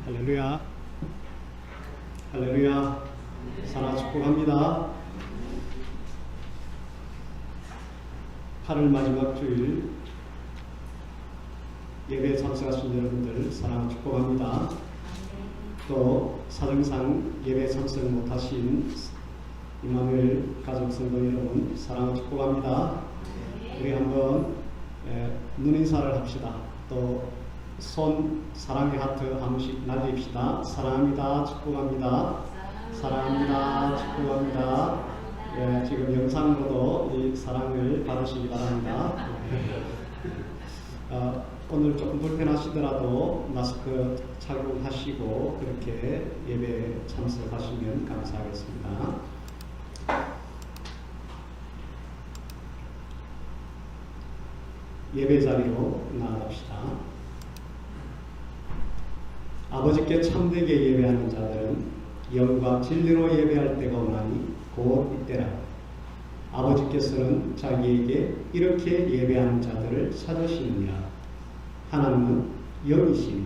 할렐루야. 할렐루야. 사랑 축복합니다. 8월 마지막 주일 예배에 참석하신 여러분들 사랑 축복합니다. 또 사정상 예배에 참석 못하신 임마누엘 가족 성도 여러분 사랑 축복합니다. 우리 한번 눈인사를 합시다. 또 손 사랑의 하트 한 번씩 날립시다. 사랑합니다. 축복합니다. 사랑합니다. 축복합니다. 지금 영상으로도 이 사랑을 받으시기 바랍니다. 오늘 조금 불편하시더라도 마스크 착용하시고 그렇게 예배에 참석하시면 감사하겠습니다. 예배 자리로 나아갑시다. 아버지께 참되게 예배하는 자들은 영과 진리로 예배할 때가 오나니 곧 이때라. 아버지께서는 자기에게 이렇게 예배하는 자들을 찾으시느니라. 하나님은 영이시니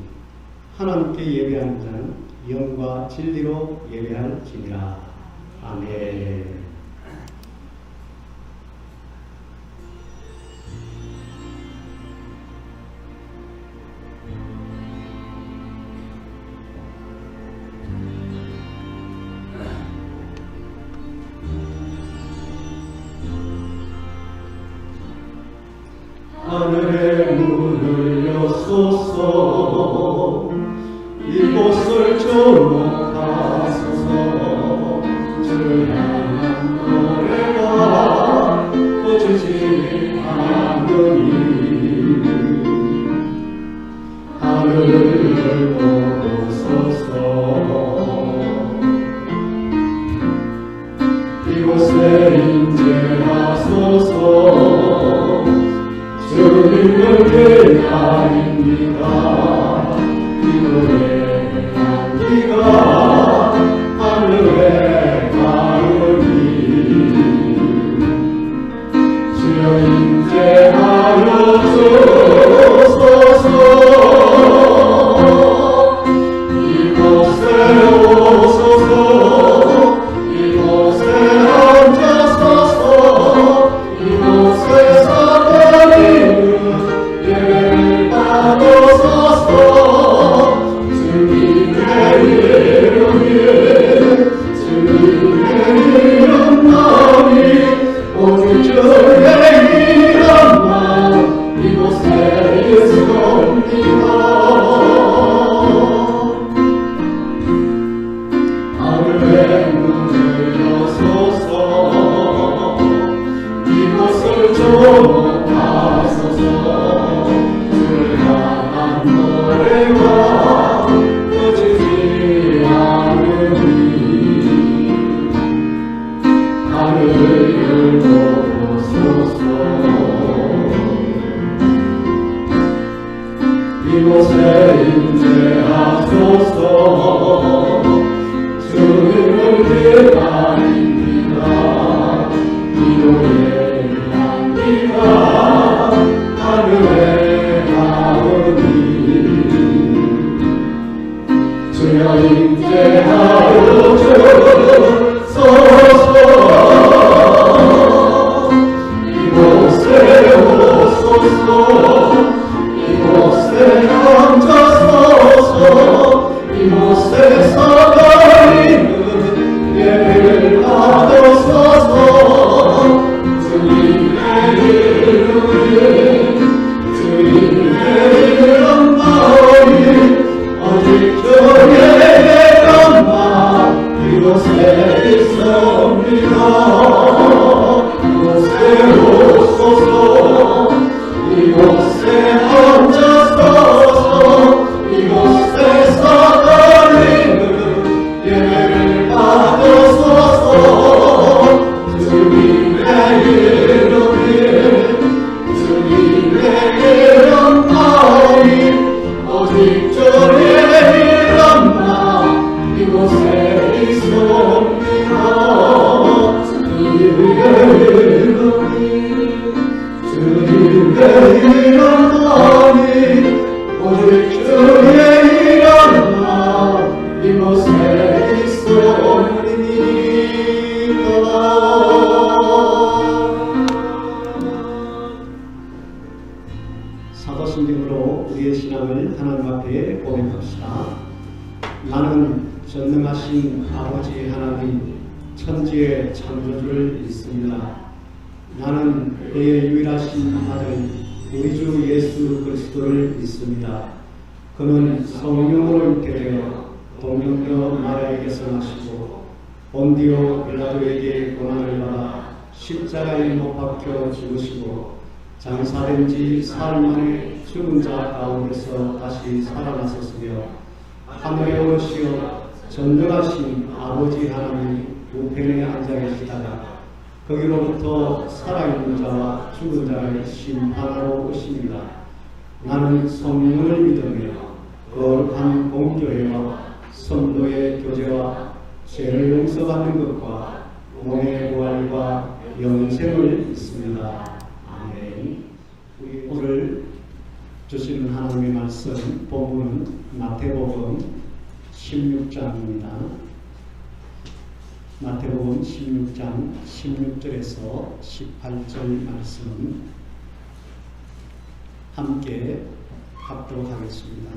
하나님께 예배하는 자는 영과 진리로 예배할지니라. 아멘. 하늘의 문을 여소서 이곳을 주목하소서 주를 향한 노래가 꺼지지 않으니 하늘을 보소서 이곳에 임재하소서 주님을 기다립니다. 이 노래 향기가 하늘에 가르니 주여 임재하여 주소서. 이곳에 오소서. 이곳에 앉아서서 이곳에 예배를 받으소서. 주님의 이름이 주님의 이름만이 오직 주의 이름만 이곳에 있습니다. 하늘의 문을 여소서 이곳을 주목하소서. 이곳에 임재하소서. 주님을 기다립니다. 이 노래 향기가 하늘에 가르니 주여 임재하여 주소서. 이곳에 오소서. 이곳에 앉아서서 이곳에 사가리는 예배를 받으소서. 주님의 이름이 주님의 이름만이 오직 주의 이름만 이곳에 있습니다. 이곳에 오소서. 이곳에 앉아서서 이곳에 사가리는 예배를 받으소서. 주님의 이름이 주님의 이름만이 오직 주의 이름만 이곳에 있습니다. 주님의 이름이 주님의 이름만이 오직 주의 이름만 하나님 앞에 고백합시다. 나는 전능하신 아버지 하나님 천지의 창조주를 믿습니다. 나는 그의 유일하신 아들 우리 주 예수 그리스도를 믿습니다. 그는 성령으로 잉태되어 동정녀 마리아에게서 나시고 본디오 빌라도에게 고난을 받아 십자가에 못 박혀 죽으시고 장사된 지 사흘 만에 죽은 자 가운데서 다시 살아나셨으며 하늘에 오르시어 전능하신 아버지 하나님 우편에 앉아 계시다가 거기로부터 살아있는 자와 죽은 자를 심판하러 오십니다. 나는 성령을 믿으며 거룩한 공교회와 성도의 교제와 죄를 용서받는 것과 몸의 부활과 영생을 믿습니다. 아멘. 오늘 주시는 하나님의 말씀 본문은 마태복음 16장입니다. 마태복음 16장 16절에서 18절 말씀 함께 읽도록 하겠습니다.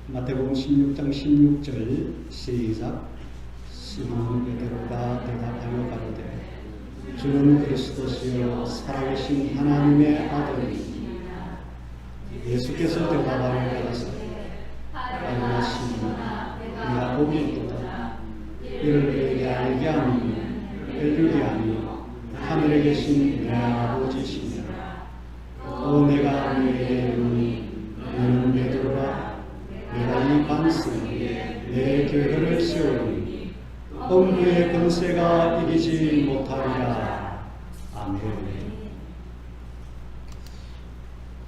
마태복음 16장 16절 시작. 시몬 베드로가 대답하여 가로되 주는 그리스도시요 살아계신 하나님의 아들이니이다. 예수께서 대답하여 가라사대 아니라 시몬아 네가 복이 있도다. 이를 너에게 알게 하는 혈육이 아니요 하늘에 계신 내 아버지시니라. 또 내가 너에게 이르노니 너는 베드로라. 내가 이 반석 위에 내 교회를 세우리니 음부의 권세가 이기지 못하리라. 아멘.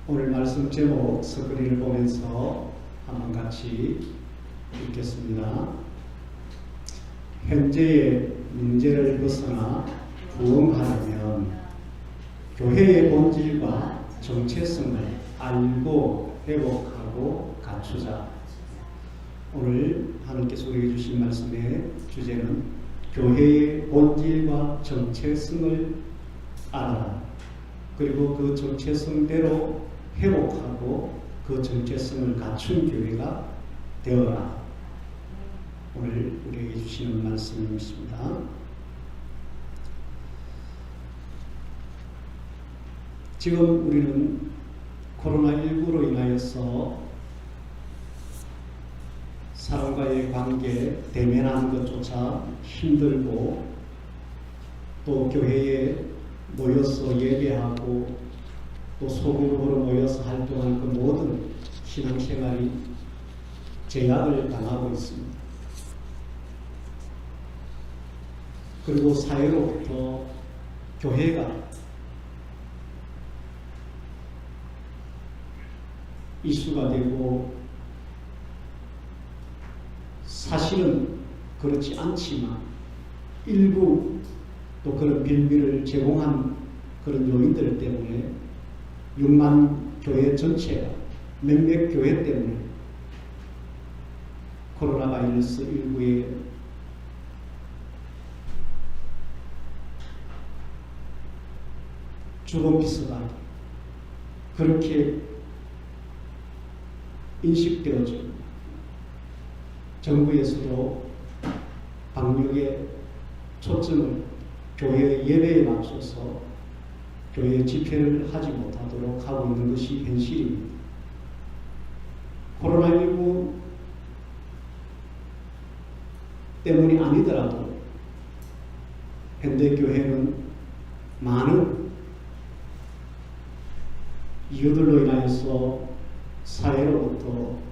오늘 말씀 제목 스크린을 보면서 한번 같이 읽겠습니다. 현재의 문제를 벗어나 부흥하려면 교회의 본질과 정체성을 알고 회복하고 갖추자. 오늘 하나님께서 우리에게 주신 말씀의 주제는 교회의 본질과 정체성을 알아라. 그리고 그 정체성대로 회복하고 그 정체성을 갖춘 교회가 되어라. 오늘 우리에게 주시는 말씀입니다. 지금 우리는 코로나19로 인하여서 사람과의 관계, 대면하는 것조차 힘들고 또 교회에 모여서 예배하고 또 소그룹으로 모여서 활동하는 그 모든 신앙생활이 제약을 당하고 있습니다. 그리고 사회로부터 교회가 이슈가 되고 사실은 그렇지 않지만 일부 또 그런 빌미를 제공한 그런 요인들 때문에 6만 교회 전체가 몇몇 교회 때문에 코로나 바이러스 19에 주범 비슷하게 그렇게 인식되어집니다. 정부에서도 방역의 초점을 교회 예배에 맞춰서 교회 집회를 하지 못하도록 하고 있는 것이 현실입니다. 코로나19 때문이 아니더라도 현대교회는 많은 이유들로 인하여서 사회로부터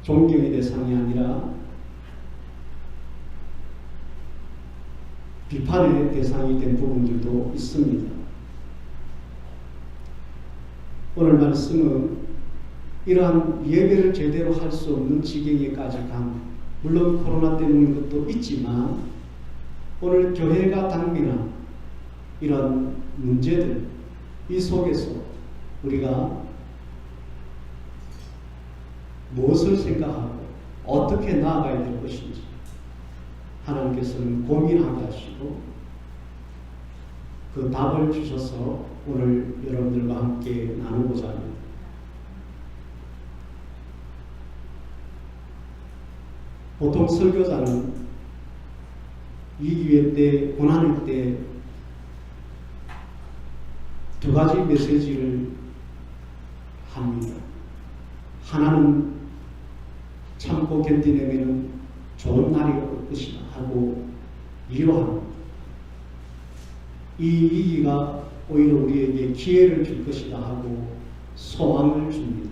존경의 대상이 아니라 비판의 대상이 된 부분들도 있습니다. 오늘 말씀은 이러한 예배를 제대로 할 수 없는 지경에까지 간, 물론 코로나 때문인 것도 있지만 오늘 교회가 당면한 이런 문제들, 이 속에서 우리가 무엇을 생각하고 어떻게 나아가야 될 것인지 하나님께서는 고민하게 하시고 그 답을 주셔서 오늘 여러분들과 함께 나누고자 합니다. 보통 설교자는 위기의 때, 고난의 때 두 가지 메시지를 합니다. 하나는 참고 견디내면 좋은 날이 올 것이다 하고 위로합니다. 이 위기가 오히려 우리에게 기회를 줄 것이다 하고 소망을 줍니다.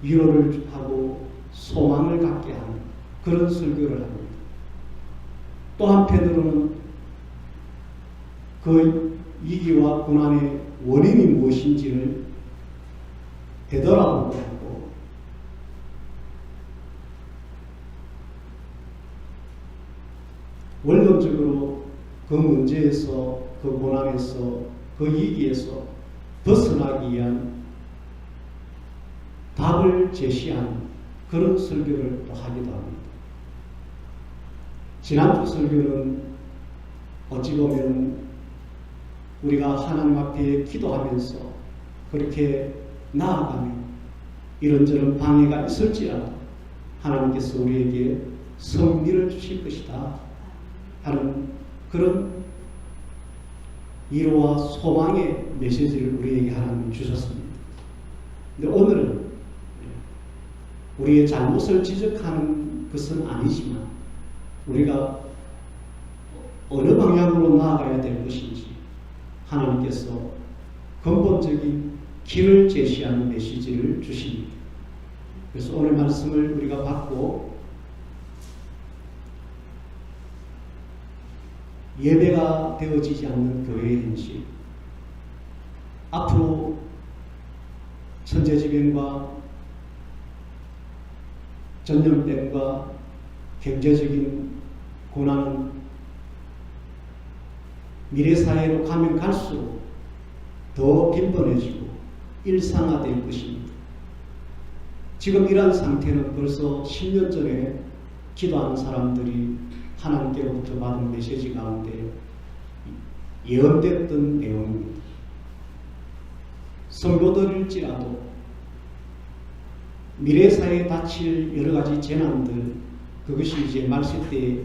위로를 하고 소망을 갖게 하는 그런 설교를 합니다. 또 한편으로는 그 위기와 고난의 원인이 무엇인지를 되돌아보고 하고 원론적으로 그 문제에서, 그 고난에서, 그 위기에서 벗어나기 위한 답을 제시하는 그런 설교를 또 하기도 합니다. 지난주 설교는 어찌 보면 우리가 하나님 앞에 기도하면서 그렇게 나아가며 이런저런 방해가 있을지라도 하나님께서 우리에게 성리를 주실 것이다 하는 그런 위로와 소망의 메시지를 우리에게 하나님 주셨습니다. 근데 오늘은 우리의 잘못을 지적하는 것은 아니지만 우리가 어느 방향으로 나아가야 될 것인지 하나님께서 근본적인 길을 제시하는 메시지를 주십니다. 그래서 오늘 말씀을 우리가 받고 예배가 되어지지 않는 교회의 현실, 앞으로 천재지변과 전염병과 경제적인 고난은 미래사회로 가면 갈수록 더 빈번해지고 일상화될 것입니다. 지금 이러한 상태는 벌써 10년 전에 기도하는 사람들이 하나님께로부터 받은 메시지 가운데 예언됐던 내용입니다. 성도들일지라도 미래사회에 닥칠 여러가지 재난들, 그것이 이제 말세 때에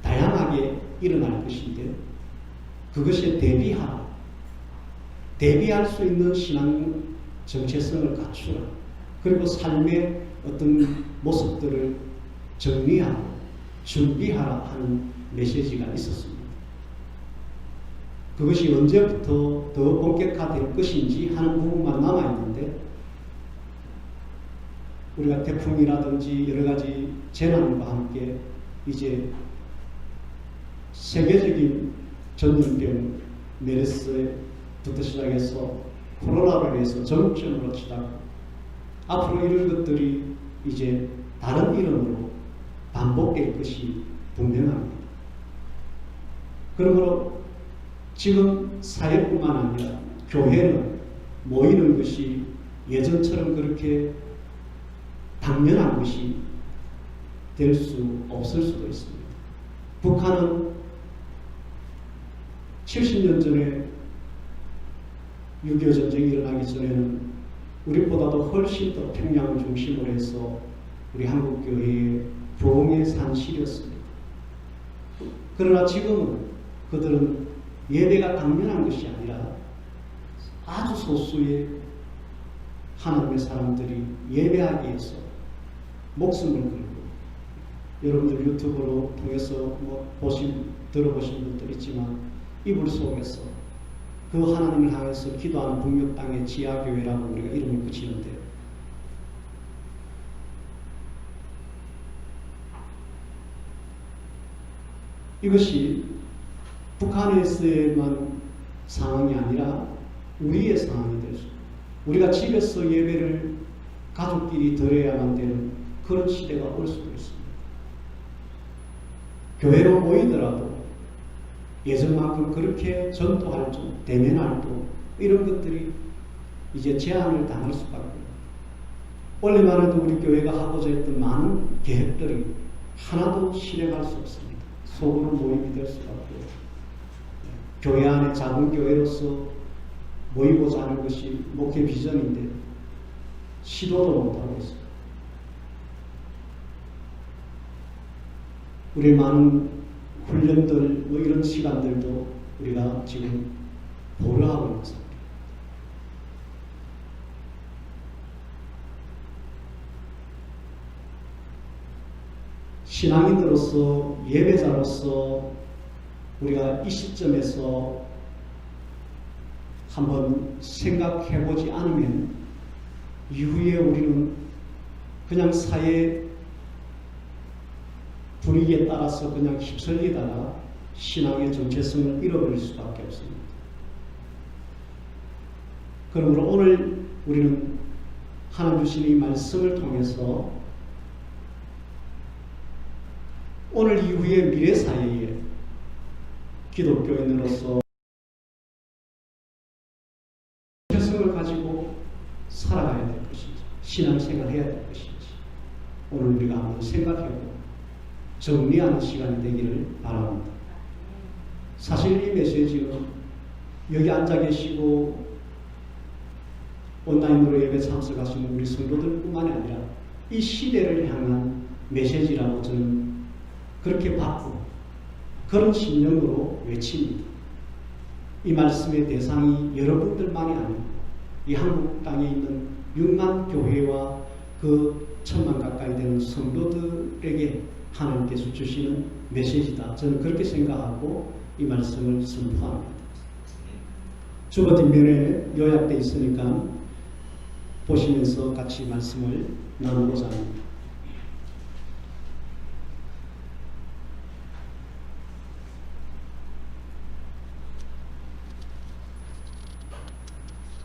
다양하게 일어날 것인데 그것에 대비할 수 있는 신앙 정체성을 갖추라. 그리고 삶의 어떤 모습들을 정리하고 준비하라 하는 메시지가 있었습니다. 그것이 언제부터 더 본격화될 것인지 하는 부분만 남아있는데 우리가 태풍이라든지 여러가지 재난과 함께 이제 세계적인 전염병 메르스부터 시작해서 코로나로 해서 전염증으로 치닫고 앞으로 이런 것들이 이제 다른 이름으로 반복될 것이 분명합니다. 그러므로 지금 사회뿐만 아니라 교회는 모이는 것이 예전처럼 그렇게 당연한 것이 될 수 없을 수도 있습니다. 북한은 70년 전에 6.25 전쟁이 일어나기 전에는 우리보다도 훨씬 더 평양을 중심으로 해서 우리 한국교회의 부흥의 산실이었습니다. 그러나 지금은 그들은 예배가 당연한 것이 아니라 아주 소수의 하나님의 사람들이 예배하기 위해서 목숨을 걸고, 여러분들 유튜브로 통해서 들어보신 분들 있지만 이불 속에서 그 하나님을 향해서 기도하는 북녘 땅의 지하교회라고 우리가 이름을 붙이는데요. 이것이 북한에서만 상황이 아니라 우리의 상황이 될 수 있습니다. 우리가 집에서 예배를 가족끼리 드려야만 되는 그런 시대가 올 수도 있습니다. 교회로 모이더라도 예전만큼 그렇게 전도활동, 대면활동 이런 것들이 이제 제한을 당할 수밖에 없습니다. 원래만 해도 우리 교회가 하고자 했던 많은 계획들이 하나도 실행할 수 없습니다. 소그룹 모임이 될 수밖에 없고, 교회 안에 작은 교회로서 모이고자 하는 것이 목회 비전인데 시도도 못하고 있습니다. 우리 많은 훈련들, 이런 시간들도 우리가 지금 보류하고 있는 상태. 신앙인으로서, 예배자로서 우리가 이 시점에서 한번 생각해보지 않으면 이후에 우리는 그냥 사회 분위기에 따라서 그냥 휩쓸리다가 신앙의 정체성을 잃어버릴 수밖에 없습니다. 그러므로 오늘 우리는 하나님 주신 이 말씀을 통해서 오늘 이후의 미래 사회에 기독교인으로서 정체성을 가지고 살아가야 될 것인지, 신앙생활을 해야 될 것인지 오늘 우리가 한번 생각해보고 정리하는 시간이 되기를 바랍니다. 사실 이 메시지는 여기 앉아 계시고 온라인으로 예배 참석하시는 우리 성도들뿐만이 아니라 이 시대를 향한 메시지라고 저는 그렇게 받고 그런 심령으로 외칩니다. 이 말씀의 대상이 여러분들만이 아니고 이 한국 땅에 있는 6만 교회와 그 1000만 가까이 되는 성도들에게 하나님께서 주시는 메시지다. 저는 그렇게 생각하고 이 말씀을 선포합니다. 주보 뒷면에 요약되어 있으니까 보시면서 같이 말씀을 나누고자 합니다.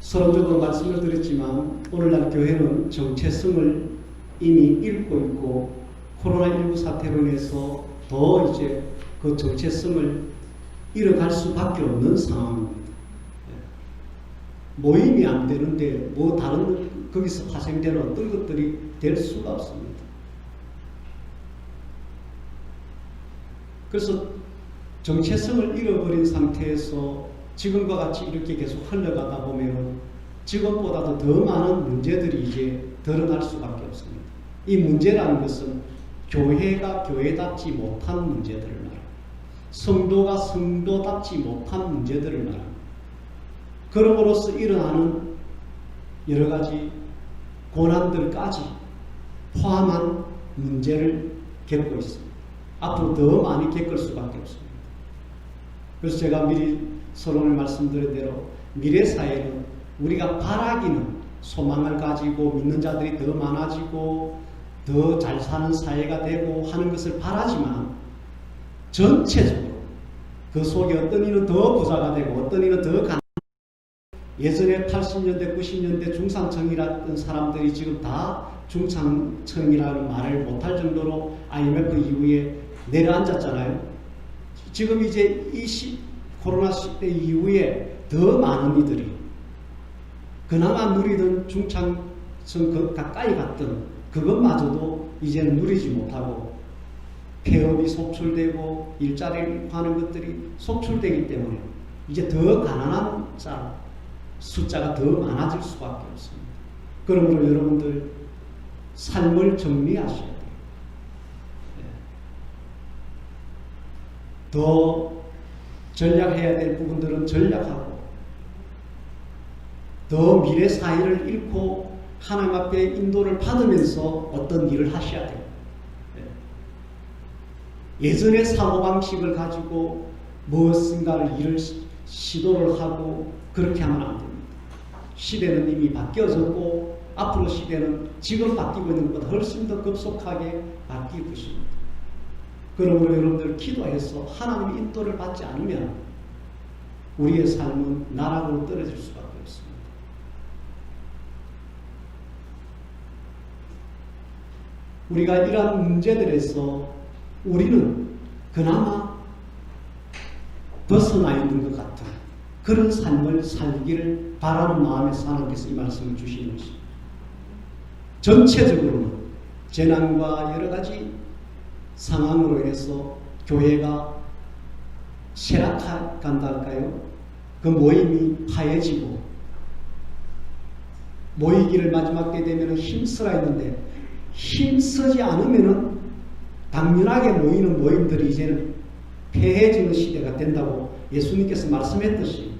서론적으로 말씀을 드렸지만 오늘날 교회는 정체성을 이미 잃고 있고 코로나19 사태로 인해서 더 이제 그 정체성을 잃어갈 수밖에 없는 상황입니다. 모임이 안 되는데 뭐 다른 거기서 파생되는 어떤 것들이 될 수가 없습니다. 그래서 정체성을 잃어버린 상태에서 지금과 같이 이렇게 계속 흘러가다 보면 지금보다도 더 많은 문제들이 이제 드러날 수밖에 없습니다. 이 문제라는 것은 교회가 교회답지 못한 문제들을 말합니다. 성도가 성도답지 못한 문제들을 말합니다. 그럼으로써 일어나는 여러 가지 고난들까지 포함한 문제를 겪고 있습니다. 앞으로 더 많이 겪을 수밖에 없습니다. 그래서 제가 미리 서론을 말씀드린 대로 미래 사회는 우리가 바라기는 소망을 가지고 믿는 자들이 더 많아지고 더 잘 사는 사회가 되고 하는 것을 바라지만 전체적으로 그 속에 어떤 이는 더 부자가 되고 어떤 이는 더 가난하고 예전에 80년대 90년대 중산층이라던 사람들이 지금 다 중산층이라는 말을 못할 정도로 IMF 이후에 내려앉았잖아요. 지금 이제 이 코로나 시대 이후에 더 많은 이들이 그나마 누리던 중산층 가까이 갔던 그것마저도 이제는 누리지 못하고 폐업이 속출되고 일자리를 하는 것들이 속출되기 때문에 이제 더 가난한 자 숫자가 더 많아질 수밖에 없습니다. 그러므로 여러분들 삶을 정리하셔야 돼요. 더 전략해야 될 부분들은 전략하고 더 미래 사회를 잃고 하나님 앞에 인도를 받으면서 어떤 일을 하셔야 돼요. 예전의 사고방식을 가지고 무엇인가를 일을 시도를 하고 그렇게 하면 안 됩니다. 시대는 이미 바뀌어졌고 앞으로 시대는 지금 바뀌고 있는 것보다 훨씬 더 급속하게 바뀔 것입니다. 그러므로 여러분들 기도해서 하나님의 인도를 받지 않으면 우리의 삶은 나락으로 떨어질 수밖에 없습니다. 우리가 이러한 문제들에서 우리는 그나마 벗어나 있는 것 같은 그런 삶을 살기를 바라는 마음에서 하나님께서 이 말씀을 주시는 것입니다. 전체적으로는 재난과 여러 가지 상황으로 인해서 교회가 쇠락간다 할까요? 그 모임이 파해지고 모이기를 마지막 때 되면 힘쓰라 했는데 힘쓰지 않으면 당연하게 모이는 모임들이 이제는 폐해지는 시대가 된다고 예수님께서 말씀했듯이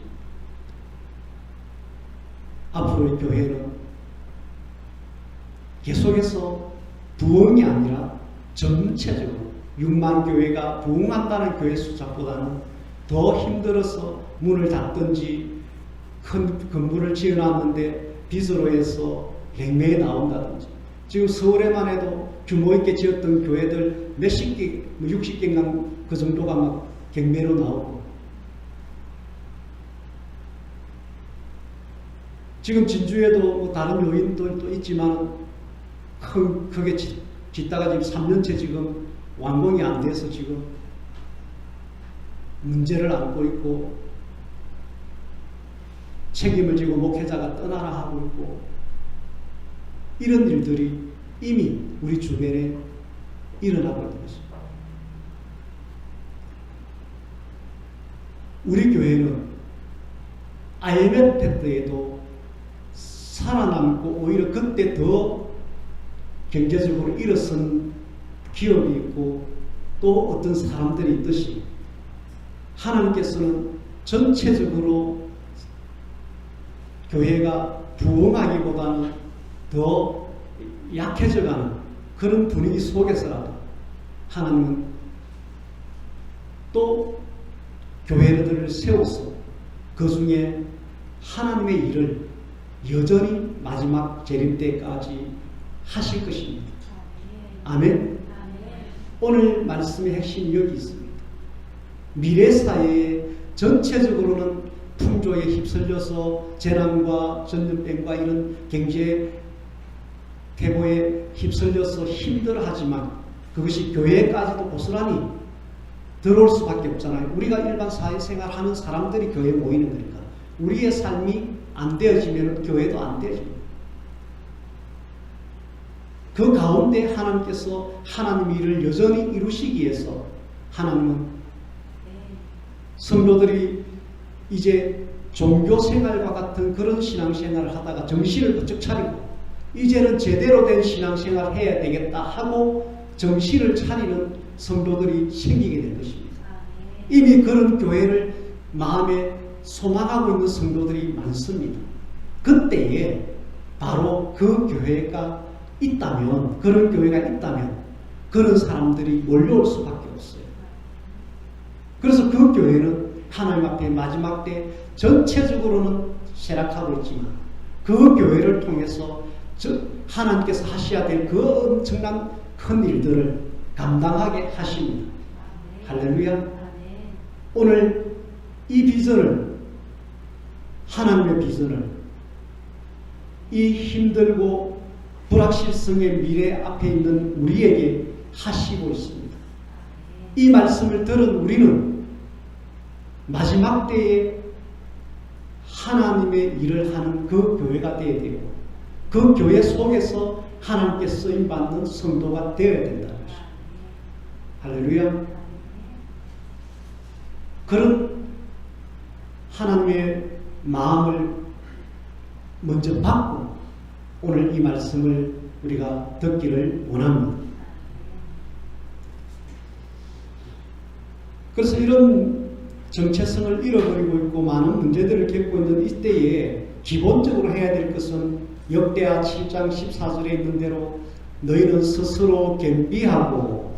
앞으로의 교회는 계속해서 부흥이 아니라 전체적으로 6만 교회가 부흥한다는 교회 숫자보다는 더 힘들어서 문을 닫든지 큰 건물을 지어놨는데 빚으로 해서 갱매에 나온다든지 지금 서울에만 해도 규모 있게 지었던 교회들 몇십 개, 60개인가 그 정도가 막 갱매로 나오고 지금 진주에도 뭐 다른 요인들도 있지만 크게 짓다가 지금 3년째 지금 완공이 안 돼서 지금 문제를 안고 있고 책임을 지고 목회자가 떠나라 하고 있고 이런 일들이 이미 우리 주변에 일어나고 있는 것입니다. 우리 교회는 IMF 때에도 살아남고 오히려 그때 더 경제적으로 일어선 기업이 있고 또 어떤 사람들이 있듯이 하나님께서는 전체적으로 교회가 부흥하기보다는 더 약해져가는 그런 분위기 속에서라도 하나님은 또 교회들을 세워서 그 중에 하나님의 일을 여전히 마지막 재림 때까지 하실 것입니다. 아멘. 오늘 말씀의 핵심이 여기 있습니다. 미래 사회에 전체적으로는 풍조에 휩쓸려서 재난과 전염병과 이런 경제 태보에 휩쓸려서 힘들어하지만 그것이 교회까지도 고스란히 들어올 수밖에 없잖아요. 우리가 일반 사회생활 하는 사람들이 교회에 모이는 거니까 우리의 삶이 안 되어지면 교회도 안 되어집니다. 그 가운데 하나님께서 하나님의 일을 여전히 이루시기 위해서 하나님은 성도들이 이제 종교생활과 같은 그런 신앙생활을 하다가 정신을 부쩍 차리고 이제는 제대로 된 신앙생활을 해야 되겠다 하고 정신을 차리는 성도들이 생기게 될 것입니다. 이미 그런 교회를 마음에 소망하고 있는 성도들이 많습니다. 그때에 바로 그 교회가 있다면, 그런 교회가 있다면 그런 사람들이 몰려올 수밖에 없어요. 그래서 그 교회는 하나님 앞에 마지막 때 전체적으로는 쇠락하고 있지만 그 교회를 통해서 하나님께서 하셔야 될 그 엄청난 큰 일들을 감당하게 하십니다. 할렐루야. 오늘 이 비전을, 하나님의 비전을 이 힘들고 불확실성의 미래 앞에 있는 우리에게 하시고 있습니다. 이 말씀을 들은 우리는 마지막 때에 하나님의 일을 하는 그 교회가 되어야 되고 그 교회 속에서 하나님께 쓰임받는 성도가 되어야 된다는 것입니다. 할렐루야. 그런 하나님의 마음을 먼저 받고 오늘 이 말씀을 우리가 듣기를 원합니다. 그래서 이런 정체성을 잃어버리고 있고 많은 문제들을 겪고 있는 이때에 기본적으로 해야 될 것은 역대하 7장 14절에 있는 대로 너희는 스스로 겸비하고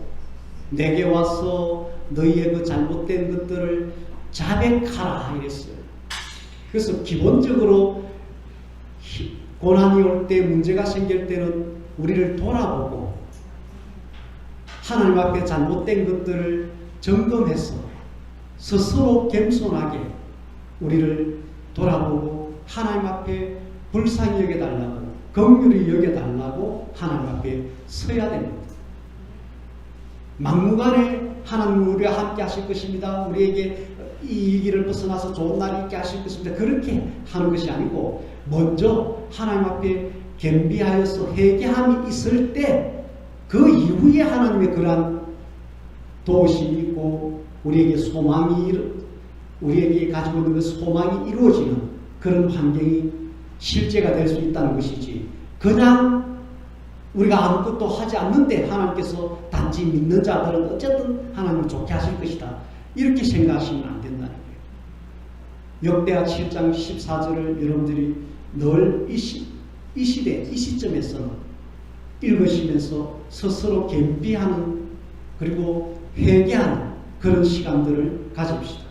내게 와서 너희의 그 잘못된 것들을 자백하라 이랬어요. 그래서 기본적으로 고난이 올 때, 문제가 생길 때는 우리를 돌아보고 하나님 앞에 잘못된 것들을 점검해서 스스로 겸손하게 우리를 돌아보고 하나님 앞에 불쌍히 여겨달라고, 긍휼히 여겨달라고 하나님 앞에 서야 됩니다. 막무가내 하나님은 우리와 함께 하실 것입니다. 우리에게 이 길을 벗어나서 좋은 날이 있게 하실 것입니다. 그렇게 하는 것이 아니고 먼저 하나님 앞에 겸비하여서 회개함이 있을 때 그 이후에 하나님의 그러한 도우심이 있고 우리에게 가지고 있는 그 소망이 이루어지는 그런 환경이 실제가 될 수 있다는 것이지, 그냥 우리가 아무것도 하지 않는데 하나님께서 단지 믿는 자들은 어쨌든 하나님을 좋게 하실 것이다, 이렇게 생각하시면 안 된다는 거예요. 역대하 7장 14절을 여러분들이 늘 이 시대, 이 시점에서는 읽으시면서 스스로 겸비하는, 그리고 회개하는 그런 시간들을 가집시다.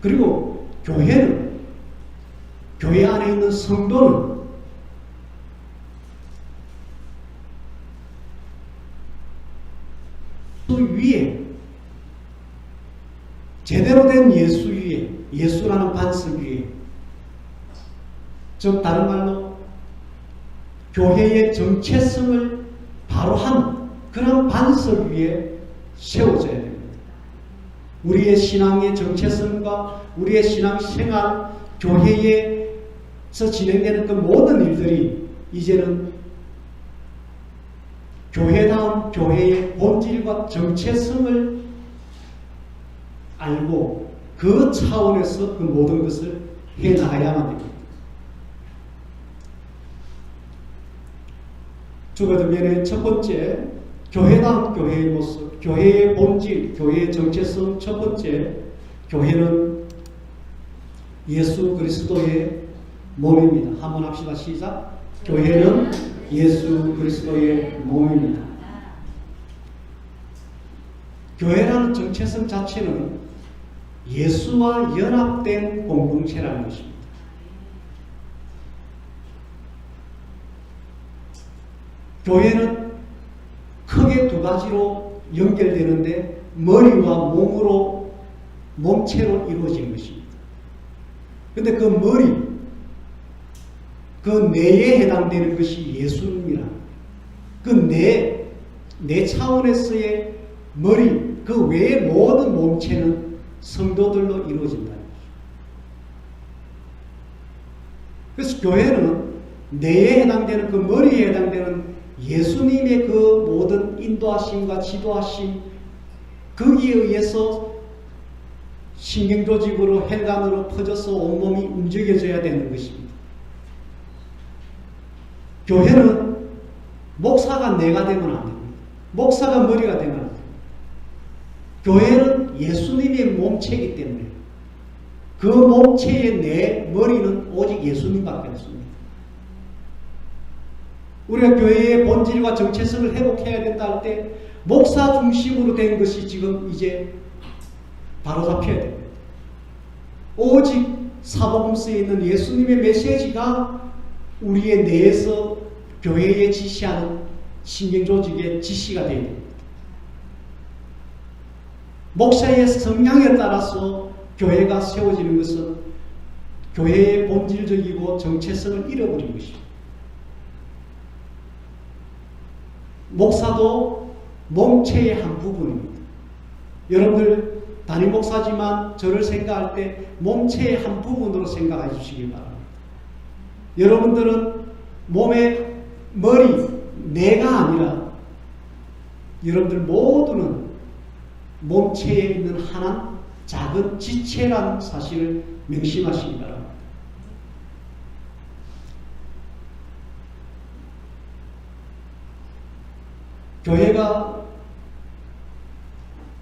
그리고 교회는, 교회 안에 있는 성도는 위에, 제대로 된 예수 위에, 예수라는 반석 위에, 즉 다른 말로 교회의 정체성을 바로 한 그런 반석 위에 세워져야 됩니다. 우리의 신앙의 정체성과 우리의 신앙생활, 교회에서 진행되는 그 모든 일들이 이제는 교회다운 교회의 본질과 정체성을 알고 그 차원에서 그 모든 것을 해나가야만 됩니다. 주거듭면의 첫 번째, 교회다운 교회의 모습, 교회의 본질, 교회의 정체성. 첫 번째, 교회는 예수 그리스도의 몸입니다. 한번 합시다. 시작. 교회는 예수 그리스도의 몸입니다. 교회라는 정체성 자체는 예수와 연합된 공동체라는 것입니다. 교회는 크게 두 가지로 연결되는데 머리와 몸으로, 몸체로 이루어진 것입니다. 그런데 그 머리, 그 뇌에 해당되는 것이 예수님이라, 그 뇌 차원에서의 머리, 그 외의 모든 몸체는 성도들로 이루어진다는 것입니다. 그래서 교회는 뇌에 해당되는, 그 머리에 해당되는 예수님의 그 모든 인도하심과 지도하심, 거기에 의해서 신경조직으로 혈관으로 퍼져서 온몸이 움직여져야 되는 것입니다. 교회는 목사가 뇌가 되면 안 됩니다. 목사가 머리가 되면 안 됩니다. 교회는 예수님의 몸체이기 때문에 그 몸체의 뇌, 머리는 오직 예수님밖에 없습니다. 우리가 교회의 본질과 정체성을 회복해야 된다 할 때 목사 중심으로 된 것이 지금 이제 바로잡혀야 됩니다. 오직 사복음서에 있는 예수님의 메시지가 우리의 뇌에서 교회에 지시하는 신경조직의 지시가 되어야 됩니다. 목사의 성향에 따라서 교회가 세워지는 것은 교회의 본질적이고 정체성을 잃어버린 것입니다. 목사도 몸체의 한 부분입니다. 여러분들 담임 목사지만 저를 생각할 때 몸체의 한 부분으로 생각해 주시기 바랍니다. 여러분들은 몸의 머리, 뇌가 아니라 여러분들 모두는 몸체에 있는 하나 작은 지체라는 사실을 명심하시기 바랍니다. 교회가,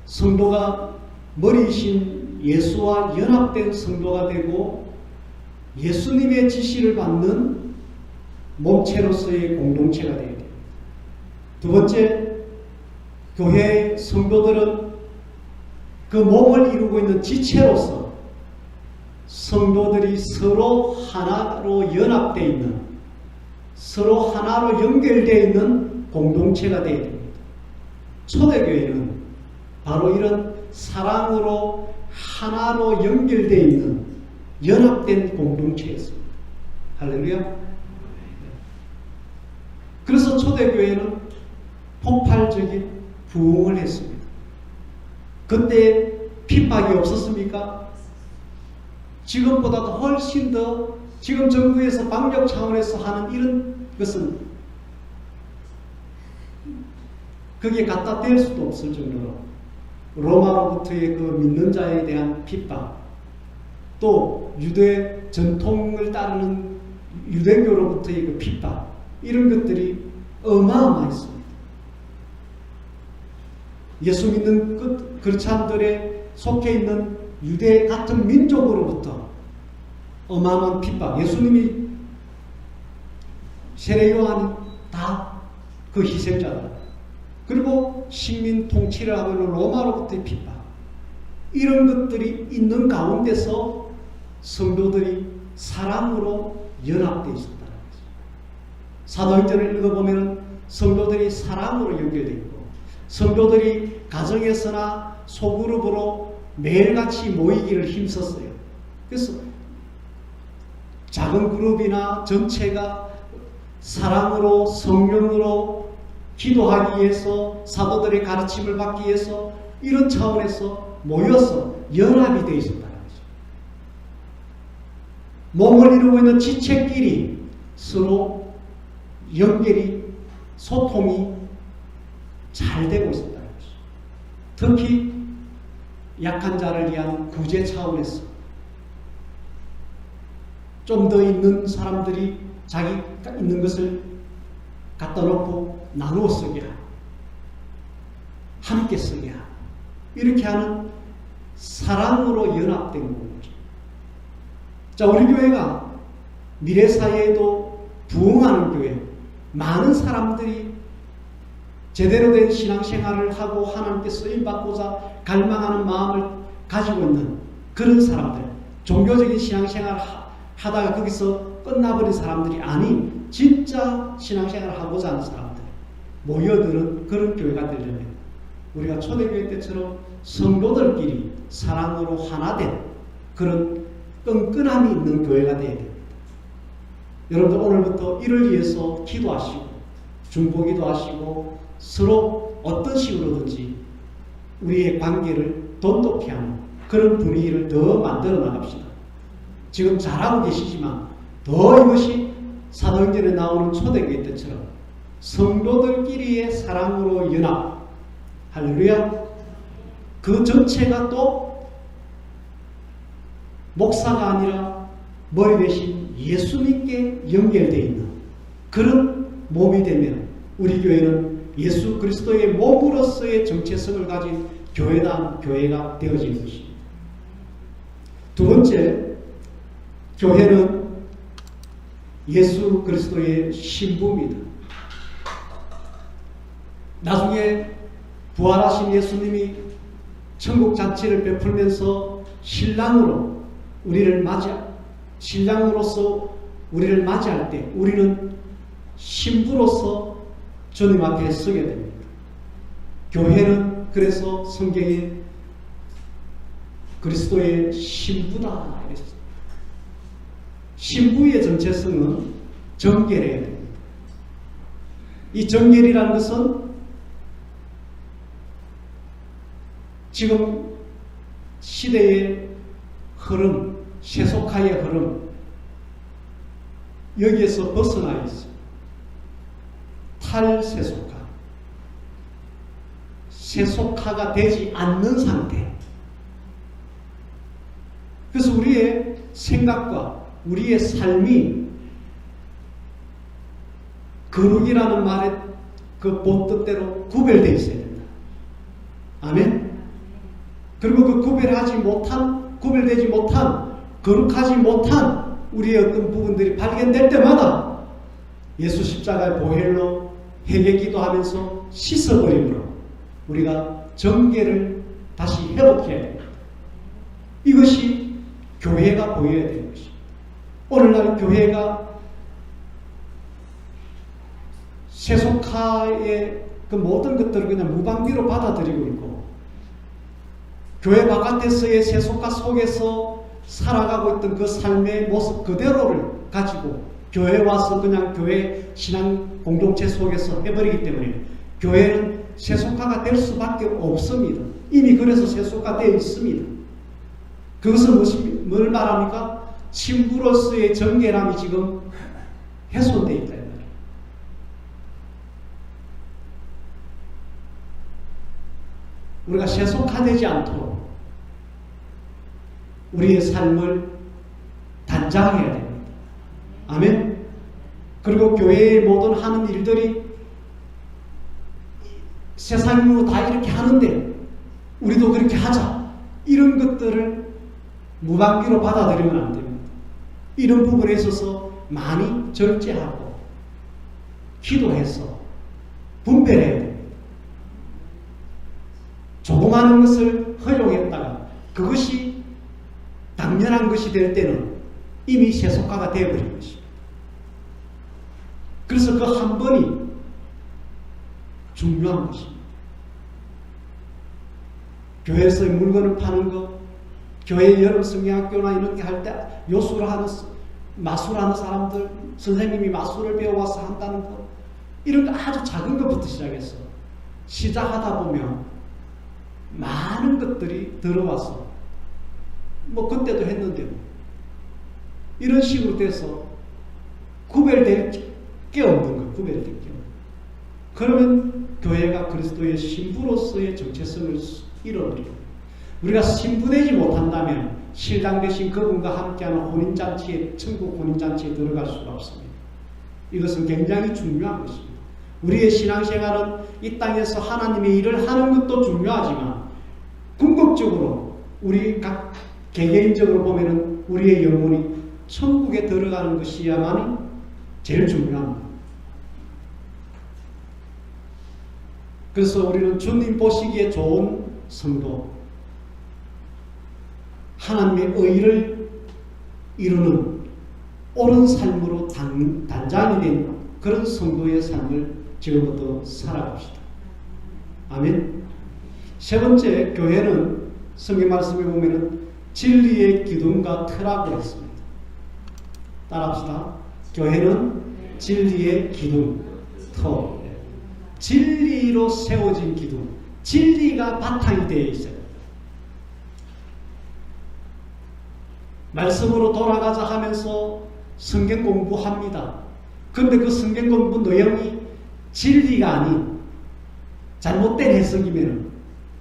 성도가 머리이신 예수와 연합된 성도가 되고 예수님의 지시를 받는 몸체로서의 공동체가 되어야 됩니다. 두 번째, 교회의 성도들은 그 몸을 이루고 있는 지체로서 성도들이 서로 하나로 연합되어 있는, 서로 하나로 연결되어 있는 공동체가 되어야 됩니다. 초대교회는 바로 이런 사랑으로 하나로 연결되어 있는 연합된 공동체였습니다. 할렐루야. 그래서 초대교회는 폭발적인 부흥을 했습니다. 그때 핍박이 없었습니까? 지금보다도 훨씬 더 지금 정부에서 방역 차원에서 하는 이런 것은 거기에 갖다 댈 수도 없을 정도로 로마로부터의 그 믿는 자에 대한 핍박, 또 유대 전통을 따르는 유대교로부터의 그 핍박, 이런 것들이 어마어마했습니다. 예수 믿는 그리스도인들에 속해 있는 유대 같은 민족으로부터 어마어마한 핍박, 예수님이 세례 요한이 다 그 희생자다. 그리고 식민 통치를 하고 있는 로마로부터의 핍박, 이런 것들이 있는 가운데서 성도들이 사랑으로 연합되어 있었다는 거죠. 사도행전을 읽어보면 성도들이 사랑으로 연결되어 있고, 성도들이 가정에서나 소그룹으로 매일같이 모이기를 힘썼어요. 그래서 작은 그룹이나 전체가 사랑으로, 성령으로 기도하기 위해서, 사도들의 가르침을 받기 위해서 이런 차원에서 모여서 연합이 되어 있었다는 거죠. 몸을 이루고 있는 지체끼리 서로 연결이, 소통이 잘 되고 있었다는 거죠. 특히 약한 자를 위한 구제 차원에서 좀 더 있는 사람들이 자기가 있는 것을 갖다 놓고 나누어 쓰게 하고 함께 쓰게 하고 이렇게 하는 사랑으로 연합된 거죠. 자, 우리 교회가 미래사회에도 부흥하는 교회, 많은 사람들이 제대로 된 신앙생활을 하고 하나님께 쓰임받고자 갈망하는 마음을 가지고 있는 그런 사람들, 종교적인 신앙생활을 하다가 거기서 끝나버린 사람들이 아닌 진짜 신앙생활을 하고자 하는 사람들 모여드는 그런 교회가 되려면 우리가 초대교회 때처럼 성도들끼리 사랑으로 하나 된 그런 끈끈함이 있는 교회가 되어야 됩니다. 여러분들 오늘부터 이를 위해서 기도하시고 중보기도 하시고 서로 어떤 식으로든지 우리의 관계를 돈독히 하는 그런 분위기를 더 만들어 나갑시다. 지금 잘하고 계시지만 더 이것이 사도행전에 나오는 초대교회 때처럼 성도들끼리의 사랑으로 연합, 할렐루야, 그 전체가 또 목사가 아니라 머리 대신 예수님께 연결되어 있는 그런 몸이 되면 우리 교회는 예수 그리스도의 몸으로서의 정체성을 가진 교회가 되어지는 것입니다. 두 번째, 교회는 예수 그리스도의 신부입니다. 나중에 부활하신 예수님이 천국 잔치를 베풀면서 신랑으로서 우리를 맞이할 때 우리는 신부로서 주님 앞에 서게 됩니다. 교회는 그래서 성경에 그리스도의 신부다 이랬어요. 신부의 정체성은 정결해야 됩니다. 이 정결이라는 것은 지금 시대의 흐름, 세속화의 흐름, 여기에서 벗어나 있어요. 탈세속화, 세속화가 되지 않는 상태. 그래서 우리의 생각과 우리의 삶이 거룩이라는 말의 그 본뜻대로 구별되어 있어야 된다. 아멘? 그리고 그 구별되지 못한, 거룩하지 못한 우리의 어떤 부분들이 발견될 때마다 예수 십자가의 보혈로 회개기도 하면서 씻어버림으로 우리가 정결을 다시 회복해야 됩니다. 이것이 교회가 보여야 되는 것입니다. 오늘날 교회가 세속화의 그 모든 것들을 그냥 무방비로 받아들이고 있고 교회 바깥에서의 세속화 속에서 살아가고 있던 그 삶의 모습 그대로를 가지고 교회에 와서 그냥 교회 신앙 공동체 속에서 해버리기 때문에 교회는 세속화가 될 수밖에 없습니다. 이미 그래서 세속화되어 있습니다. 그것은 뭘 말합니까? 신부로서의 정결함이 지금 훼손되어 있다. 우리가 세속화되지 않도록 우리의 삶을 단장해야 됩니다. 아멘. 그리고 교회의 모든 하는 일들이 세상으로 다 이렇게 하는데 우리도 그렇게 하자. 이런 것들을 무방비로 받아들이면 안 됩니다. 이런 부분에 있어서 많이 절제하고 기도해서 분별해야 됩니다. 조그마한 것을 허용했다가 그것이 당연한 것이 될 때는 이미 세속화가 되어버린 것입니다. 그래서 그 한 번이 중요한 것입니다. 교회에서 물건을 파는 것, 교회 여름 성경학교나 이런 게 할 때 마술하는 사람들, 선생님이 마술을 배워와서 한다는 것, 이런 거 아주 작은 것부터 시작해서 시작하다 보면 많은 것들이 들어와서 뭐 그때도 했는데 이런 식으로 돼서 구별될 게 없는 거예요. 구별될 게 없는 거예요. 그러면 교회가 그리스도의 신부로서의 정체성을 잃어버리고 우리가 신부되지 못한다면 실당 되신 그분과 함께하는 혼인잔치에, 천국 혼인잔치에 들어갈 수가 없습니다. 이것은 굉장히 중요한 것입니다. 우리의 신앙생활은 이 땅에서 하나님의 일을 하는 것도 중요하지만 궁극적으로 우리 각 개개인적으로 보면은 우리의 영혼이 천국에 들어가는 것이야만이 제일 중요합니다. 그래서 우리는 주님 보시기에 좋은 성도, 하나님의 의를 이루는 옳은 삶으로 단장이 된 그런 성도의 삶을 지금부터 살아갑시다. 아멘. 세 번째, 교회는 성경 말씀에 보면은 진리의 기둥과 터라고 했습니다. 따라합시다. 교회는 진리의 기둥, 터. 진리로 세워진 기둥, 진리가 바탕이 되어 있어요. 말씀으로 돌아가자 하면서 성경 공부합니다. 그런데 그 성경 공부 내용이 진리가 아닌 잘못된 해석이면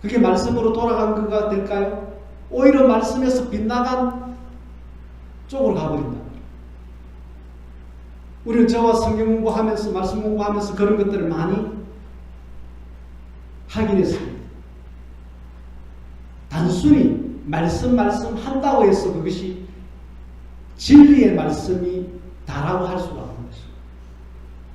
그게 말씀으로 돌아간 거가 될까요? 오히려 말씀에서 빗나간 쪽으로 가버린다. 우리는 저와 성경 공부하면서 말씀 공부하면서 그런 것들을 많이 하긴 했습니다. 단순히 말씀 한다고 해서 그것이 진리의 말씀이 다라고 할 수가 없는 것입니다.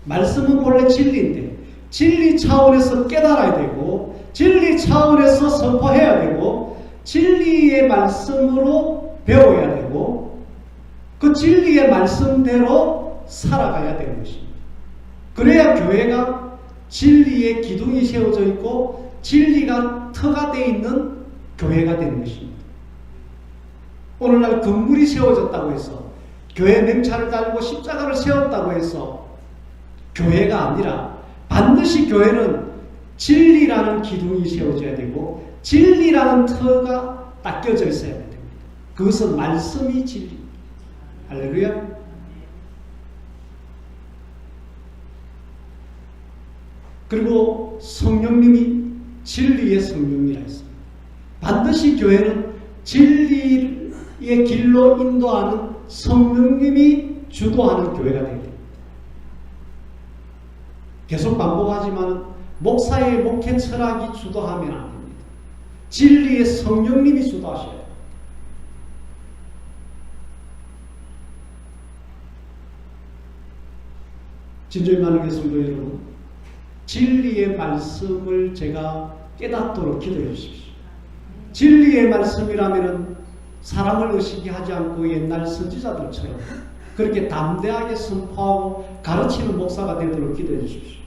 말씀은 본래 진리인데 진리 차원에서 깨달아야 되고 진리 차원에서 선포해야 되고 진리의 말씀으로 배워야 되고 그 진리의 말씀대로 살아가야 되는 것입니다. 그래야 교회가 진리의 기둥이 세워져 있고 진리가 터가 되어 있는 교회가 되는 것입니다. 오늘날 건물이 세워졌다고 해서 교회 명찰을 달고 십자가를 세웠다고 해서 교회가 아니라 반드시 교회는 진리라는 기둥이 세워져야 되고 진리라는 터가 닦여져 있어야 됩니다. 그것은 말씀이 진리입니다. 할렐루야. 그리고 성령님이 진리의 성령이라 했습니다. 반드시 교회는 진리의 길로 인도하는 성령님이 주도하는 교회가 되게 됩니다. 계속 반복하지만 목사의 목회 철학이 주도하면 안 됩니다. 진리의 성령님이 주도하셔야 돼요. 진정이 많은 성도 여러분, 진리의 말씀을 제가 깨닫도록 기도해 주십시오. 진리의 말씀이라면 사람을 의식이 하지 않고 옛날 선지자들처럼 그렇게 담대하게 선포하고 가르치는 목사가 되도록 기도해 주십시오.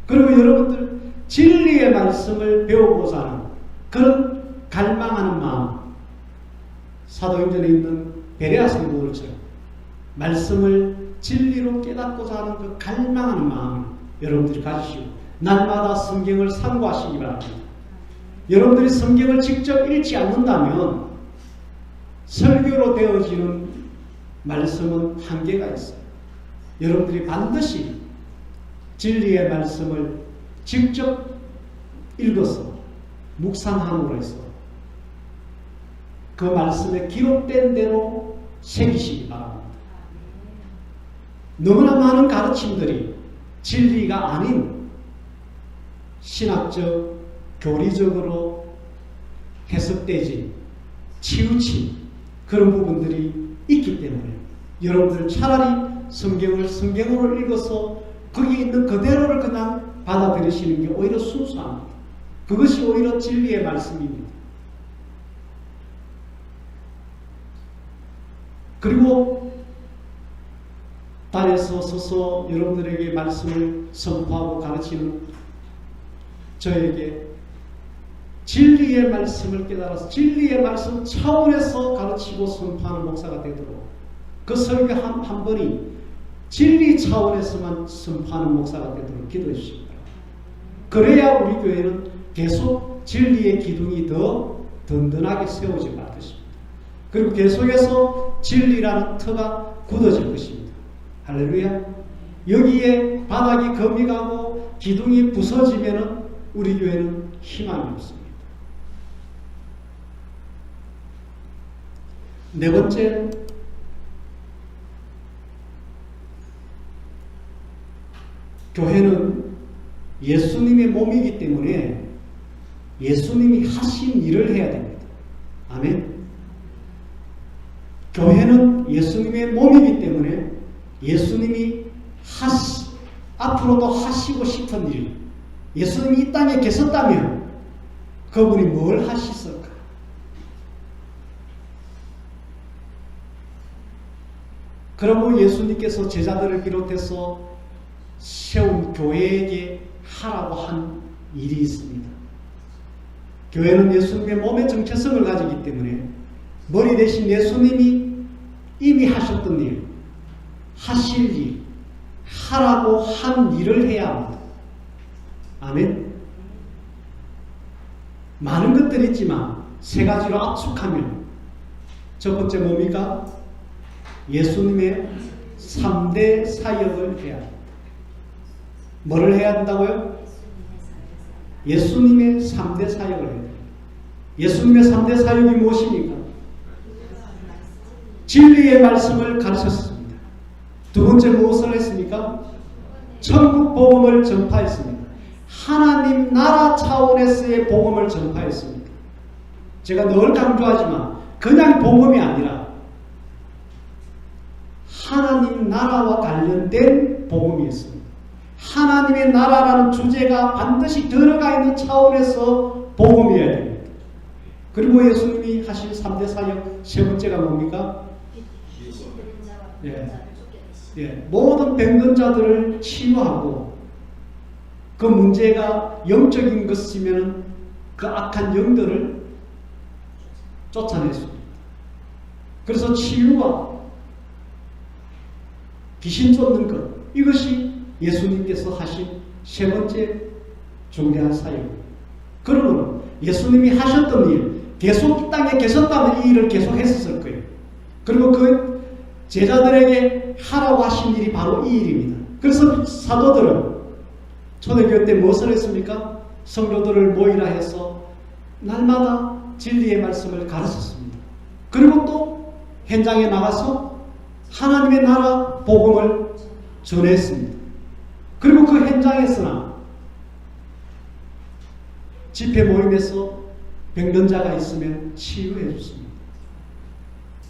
그리고 여러분들 진리의 말씀을 배우고자 하는 그런 갈망하는 마음, 사도행전에 있는 베레아 성도들처럼 말씀을 진리로 깨닫고자 하는 그 갈망하는 마음을 여러분들이 가지시고 날마다 성경을 상고하시기 바랍니다. 여러분들이 성경을 직접 읽지 않는다면 설교로 되어지는 말씀은 한계가 있어요. 여러분들이 반드시 진리의 말씀을 직접 읽어서 묵상함으로 해서 그 말씀에 기록된 대로 새기시기 바랍니다. 너무나 많은 가르침들이 진리가 아닌 신학적, 교리적으로 해석되지 치우친 그런 부분들이 있기 때문에 여러분들 차라리 성경으로 읽어서 거기 있는 그대로를 그냥 받아들이시는 게 오히려 순수합니다. 그것이 오히려 진리의 말씀입니다. 그리고 단에서 서서 여러분들에게 말씀을 선포하고 가르치는 저에게 진리의 말씀을 깨달아서 진리의 말씀 차원에서 가르치고 선포하는 목사가 되도록 그 설교 한 번이 진리 차원에서만 선포하는 목사가 되도록 기도해 주십니다. 그래야 우리 교회는 계속 진리의 기둥이 더 든든하게 세워질 것입니다. 그리고 계속해서 진리라는 터가 굳어질 것입니다. 할렐루야. 여기에 바닥이 금이 가고 기둥이 부서지면은 우리 교회는 희망이 없습니다. 네 번째, 교회는 예수님의 몸이기 때문에 예수님이 하신 일을 해야 됩니다. 아멘. 교회는 예수님의 몸이기 때문에 예수님이 앞으로도 하시고 싶은 일, 예수님이 이 땅에 계셨다면 그분이 뭘 하셨을까? 그러므로 예수님께서 제자들을 비롯해서 세운 교회에게 하라고 한 일이 있습니다. 교회는 예수님의 몸의 정체성을 가지기 때문에 머리 대신 예수님이 이미 하셨던 일, 하실 일, 하라고 한 일을 해야 합니다. 아멘. 많은 것들이 있지만 세 가지로 압축하면 첫 번째 뭡니까? 예수님의 3대 사역을 해야 합니다. 뭐를 해야 한다고요? 예수님의 3대 사역을 해야 됩니다. 예수님의 3대 사역이 무엇입니까? 진리의 말씀을 가르쳤습니다. 두 번째 무엇을 했습니까? 천국 복음을 전파했습니다. 하나님 나라 차원에서의 복음을 전파했습니다. 제가 늘 강조하지만 그냥 복음이 아니라 하나님 나라와 관련된 복음이었습니다. 하나님의 나라라는 주제가 반드시 들어가 있는 차원에서 복음이어야 됩니다. 그리고 예수님이 하신 3대 사역 세 번째가 뭡니까? 모든 병든 자들을 치유하고 그 문제가 영적인 것이면 그 악한 영들을 쫓아냈습니다. 그래서 치유와 귀신 쫓는 것, 이것이 예수님께서 하신 세 번째 중대한 사역입니다. 그러므로 예수님이 하셨던 일, 계속 이 땅에 계셨다면 이 일을 계속 했었을 거예요. 그리고 그 제자들에게 하라고 하신 일이 바로 이 일입니다. 그래서 사도들은 초대교회 때 무엇을 했습니까? 성도들을 모이라 해서 날마다 진리의 말씀을 가르쳤습니다. 그리고 또 현장에 나가서 하나님의 나라 복음을 전했습니다. 그리고 그 현장에서나 집회 모임에서 병든 자가 있으면 치유해 줬습니다.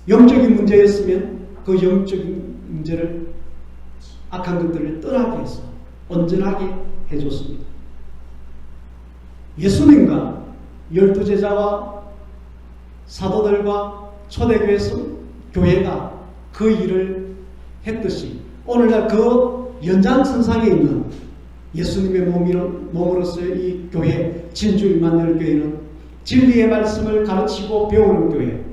영적인 문제였으면 그 영적인 문제를 악한 것들을 떠나게 해서 온전하게 해줬습니다. 예수님과 12제자와 사도들과 초대교회에서 교회가 그 일을 했듯이 오늘날 그 연장선상에 있는 예수님의 몸으로서의 이 교회, 진주 임마누엘 교회는 진리의 말씀을 가르치고 배우는 교회,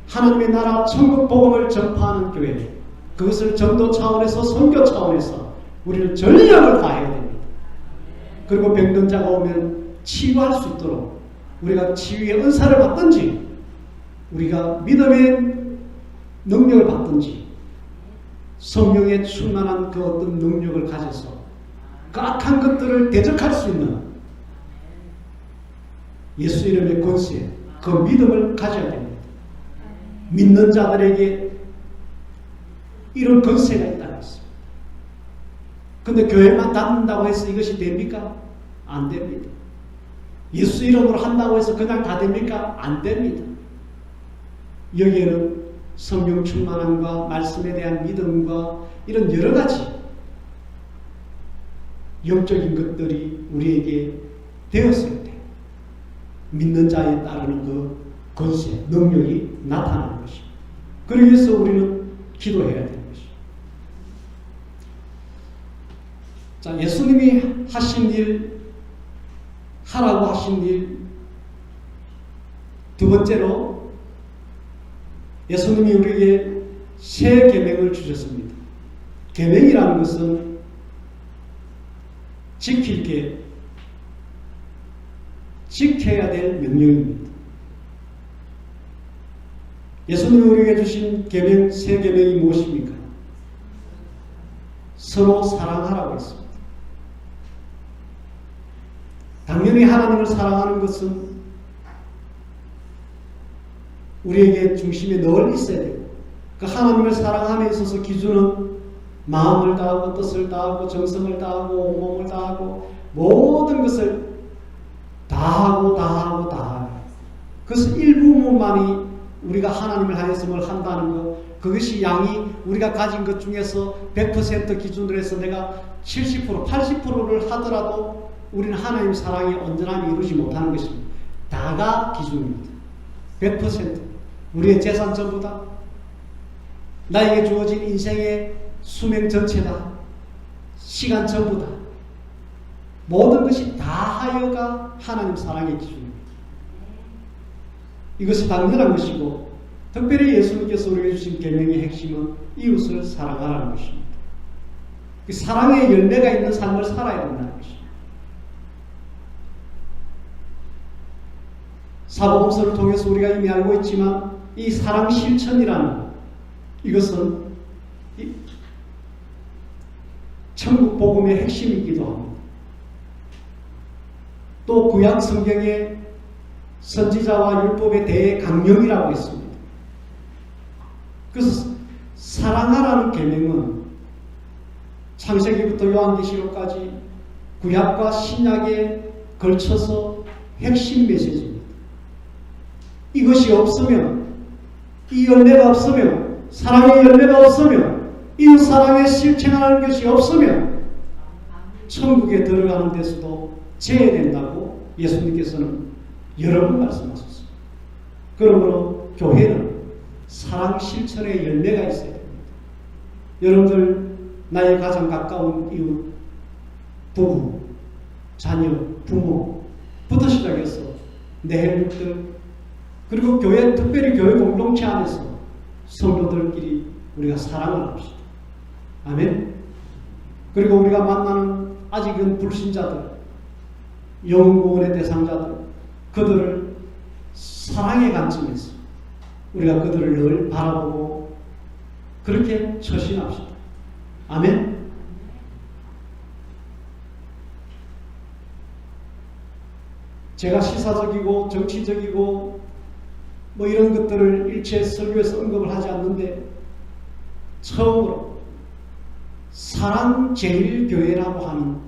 하나님의 나라 천국 복음을 전파하는 교회, 그것을 전도 차원에서 선교 차원에서 우리는 전력을 다해야 됩니다. 그리고 병든 자가 오면 치유할 수 있도록 우리가 치유의 은사를 받든지 우리가 믿음의 능력을 받든지 성령에 충만한 그 어떤 능력을 가져서 그 악한 것들을 대적할 수 있는 예수 이름의 권세, 그 믿음을 가져야 됩니다. 믿는 자들에게 이런 권세가 있다고 했습니다. 근데 교회만 다닌다고 해서 이것이 됩니까? 안 됩니다. 예수 이름으로 한다고 해서 그냥 다 됩니까? 안 됩니다. 여기에는 성령 충만함과 말씀에 대한 믿음과 이런 여러 가지 영적인 것들이 우리에게 되었을 때 믿는 자에 따르는 그 권세, 능력이 나타나는 것입니다. 그러기 위해서 우리는 기도해야 되는 것입니다. 자, 예수님이 하신 일, 하라고 하신 일, 두 번째로 예수님이 우리에게 새 계명을 주셨습니다. 계명이라는 것은 지켜야 될 명령입니다. 예수님이 우리에게 주신 계명, 새 계명이 무엇입니까? 서로 사랑하라고 했습니다. 당연히 하나님을 사랑하는 것은 우리에게 중심에 늘 있어야 되고, 그 하나님을 사랑함에 있어서 기준은 마음을 다하고 뜻을 다하고 정성을 다하고 온몸을 다하고 모든 것을 다하고 그것은 일부분만이 우리가 하나님을 하여서 뭘 한다는 것, 그것이 양이 우리가 가진 것 중에서 100% 기준으로 해서 내가 70%, 80%를 하더라도 우리는 하나님 사랑이 온전함이 이루지 못하는 것입니다. 다가 기준입니다. 100% 우리의 재산 전부다. 나에게 주어진 인생의 수명 전체다. 시간 전부다. 모든 것이 다 하여가 하나님 사랑의 기준입니다. 이것이 당연한 것이고, 특별히 예수님께서 우리에게 주신 계명의 핵심은 이웃을 사랑하라는 것입니다. 그 사랑의 열매가 있는 삶을 살아야 된다는 것입니다. 사복음서를 통해서 우리가 이미 알고 있지만 이 사랑 실천이라는 것, 이것은 천국 복음의 핵심이기도 합니다. 또 구약 성경의 선지자와 율법의 대강령이라고 했습니다. 그래서 사랑하라는 계명은 창세기부터 요한계시록까지 구약과 신약에 걸쳐서 핵심 메시지입니다. 이것이 없으면, 이 열매가 없으면, 사랑의 열매가 없으면, 이웃 사랑에 실천하는 것이 없으면 천국에 들어가는 데서도 제외된다고 예수님께서는 여러 번 말씀하셨습니다. 그러므로 교회는 사랑 실천의 열매가 있어야 됩니다. 여러분들 나의 가장 가까운 이웃, 부부, 자녀, 부모부터 시작해서 내 혈육들, 그리고 교회, 특별히 교회 공동체 안에서 성도들끼리 우리가 사랑을 합시다. 아멘. 그리고 우리가 만나는 아직은 불신자들, 영구원의 대상자들, 그들을 사랑의 관점에서 우리가 그들을 늘 바라보고 그렇게 처신합시다. 아멘. 제가 시사적이고 정치적이고 뭐 이런 것들을 일체 설교에서 언급을 하지 않는데, 처음으로 사랑제일교회라고 하는,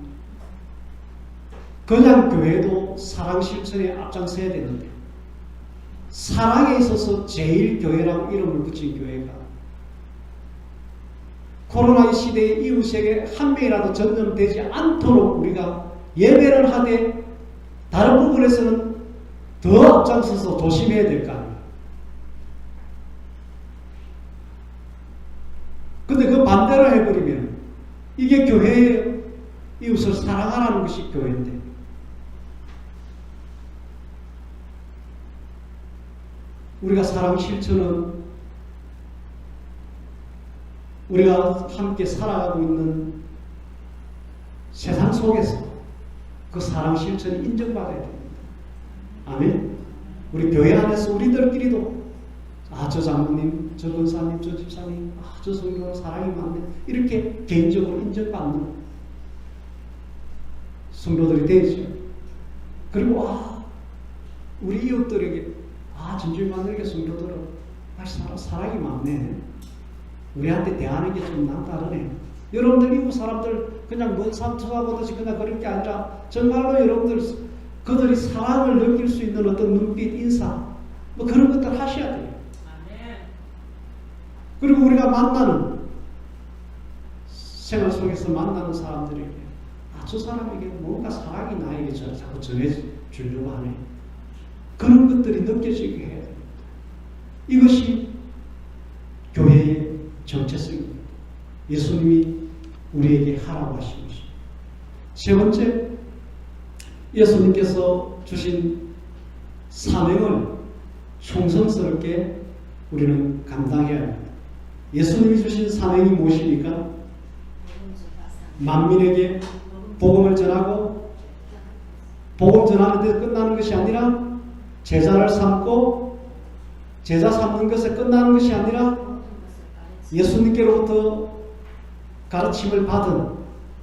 그냥 교회도 사랑 실천에 앞장서야 되는데 사랑에 있어서 제일교회라고 이름을 붙인 교회가 코로나 시대에 이웃에게 한 명이라도 전염되지 않도록 우리가 예배를 하되 다른 부분에서는 더 앞장서서 조심해야 될 거 아니에요. 근데 그 반대로 해버리면 이게 교회예요. 이웃을 사랑하라는 것이 교회인데, 우리가 사랑 실천은 우리가 함께 살아가고 있는 세상 속에서 그 사랑 실천이 인정받아야 됩니다. 아멘. 우리 교회 안에서 우리들끼리도 저 장로님 저 권사님, 저 집사님, 저 성도는 사랑이 많네. 이렇게 개인적으로 인정받는 성도들이 되죠. 그리고 우리 이웃들에게 진주의 마누에게 성도들은 사랑이 많네. 우리한테 대하는 게 좀 남다르네. 여러분들 이웃 사람들 그냥 먼 삼투하고듯이 그냥 그런 게 아니라 정말로 여러분들 그들이 사랑을 느낄 수 있는 어떤 눈빛, 인사 뭐 그런 것들 하셔야 돼요. 그리고 우리가 만나는 생활 속에서 만나는 사람들에게 저 사람에게 뭔가 사랑이 나에게 자꾸 전해주려고 하네. 그런 것들이 느껴지게 해야 됩니다. 이것이 교회의 정체성입니다. 예수님이 우리에게 하라고 하신 것입니다. 세 번째, 예수님께서 주신 사명을 충성스럽게 우리는 감당해야 합니다. 예수님이 주신 사명이 무엇입니까? 만민에게 복음을 전하고, 복음 전하는 데 끝나는 것이 아니라 제자를 삼고, 제자 삼는 것에 끝나는 것이 아니라 예수님께로부터 가르침을 받은,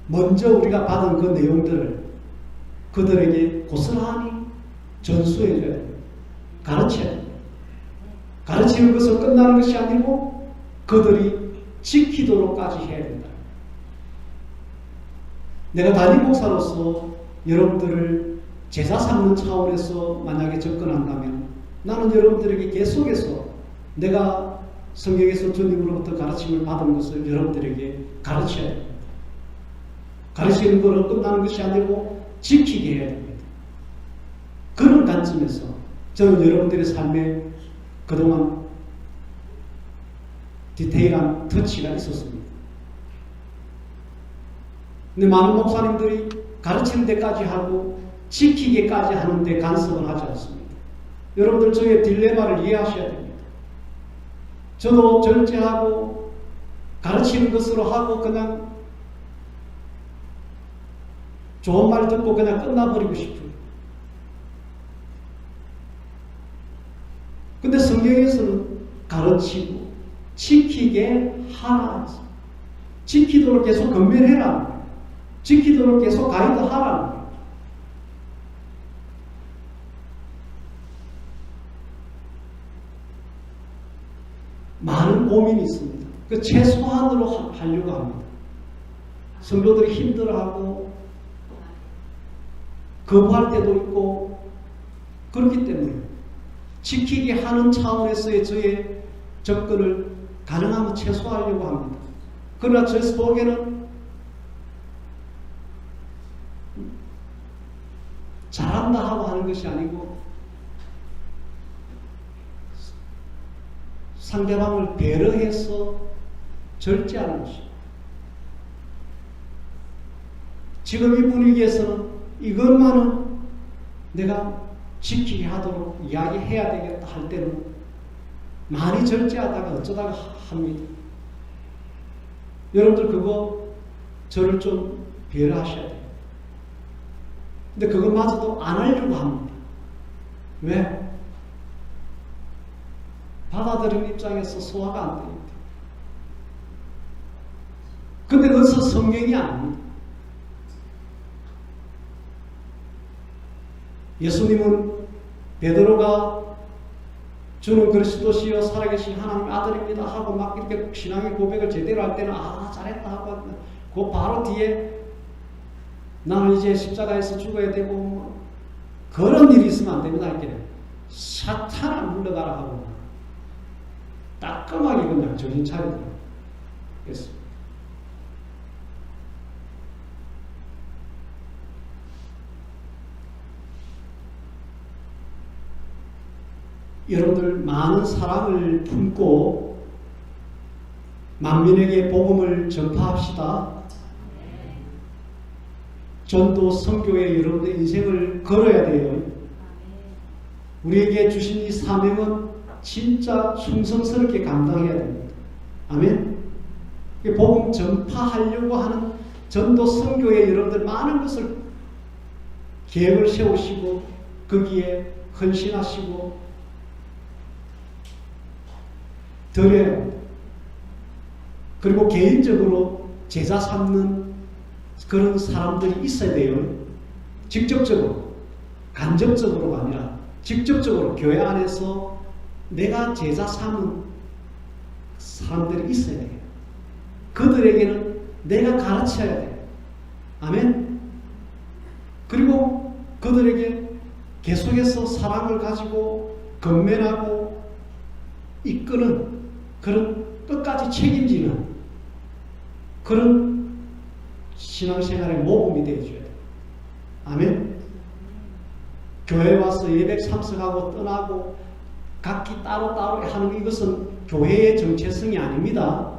먼저 우리가 받은 그 내용들을 그들에게 고스란히 전수해 줘야 됩니다. 가르쳐야 됩니다. 가르치는 것은 끝나는 것이 아니고 그들이 지키도록까지 해야 된다. 내가 담임 목사로서 여러분들을 제자 삼는 차원에서 만약에 접근한다면 나는 여러분들에게 계속해서 내가 성경에서 주님으로부터 가르침을 받은 것을 여러분들에게 가르쳐야 됩니다. 가르치는 것은 끝나는 것이 아니고 지키게 해야 됩니다. 그런 관점에서 저는 여러분들의 삶에 그동안 디테일한 터치가 있었습니다. 근데 많은 목사님들이 가르치는 데까지 하고 지키기까지 하는데 간섭은 하지 않습니다. 여러분들 저의 딜레마를 이해하셔야 됩니다. 저도 절제하고 가르치는 것으로 하고 그냥 좋은 말 듣고 그냥 끝나버리고 싶어요. 근데 성경에서는 가르치고 지키게 하라. 지키도록 계속 건면해라. 지키도록 계속 가이드하라. 많은 고민이 있습니다. 그 최소한으로 하려고 합니다. 성도들이 힘들어하고 거부할 때도 있고 그렇기 때문에 지키게 하는 차원에서의 저의 접근을 가능하면 최소화하려고 합니다. 그러나 제 속에는 잘한다 하고 하는 것이 아니고 상대방을 배려해서 절제하는 것입니다. 지금 이 분위기에서는 이것만은 내가 지키게 하도록 이야기해야 되겠다 할 때는 많이 절제하다가 어쩌다가 합니다. 여러분들 그거 저를 좀 배려하셔야 돼요. 근데 그것마저도 안 하려고 합니다. 왜? 받아들이는 입장에서 소화가 안 됩니다. 근데 그것은 성경이 아닙니다. 예수님은 베드로가 주는 그리스도시여 살아계신 하나님 아들입니다 하고 막 이렇게 신앙의 고백을 제대로 할 때는 잘했다 하고 그 바로 뒤에 나는 이제 십자가에서 죽어야 되고 뭐 그런 일이 있으면 안 됩니다. 이렇게 사탄아 물러가라 하고 따끔하게 그냥 정신 차리더라고요. 그랬습니다. 여러분들 많은 사랑을 품고 만민에게 복음을 전파합시다. 전도 선교에 여러분들 인생을 걸어야 돼요. 우리에게 주신 이 사명은 진짜 충성스럽게 감당해야 됩니다. 아멘. 복음 전파하려고 하는 전도 선교에 여러분들 많은 것을 계획을 세우시고 거기에 헌신하시고 드려야 합니다. 그리고 개인적으로 제자 삼는 그런 사람들이 있어야 돼요. 직접적으로, 간접적으로가 아니라 직접적으로 교회 안에서 내가 제자 삼은 사람들이 있어야 돼요. 그들에게는 내가 가르쳐야 돼요. 아멘. 그리고 그들에게 계속해서 사랑을 가지고 건면하고 이끄는 그런 끝까지 책임지는 그런 신앙생활의 모범이 되어줘야 돼요. 아멘. 교회 와서 예배 참석하고 떠나고 각기 따로따로 하는 이것은 교회의 정체성이 아닙니다.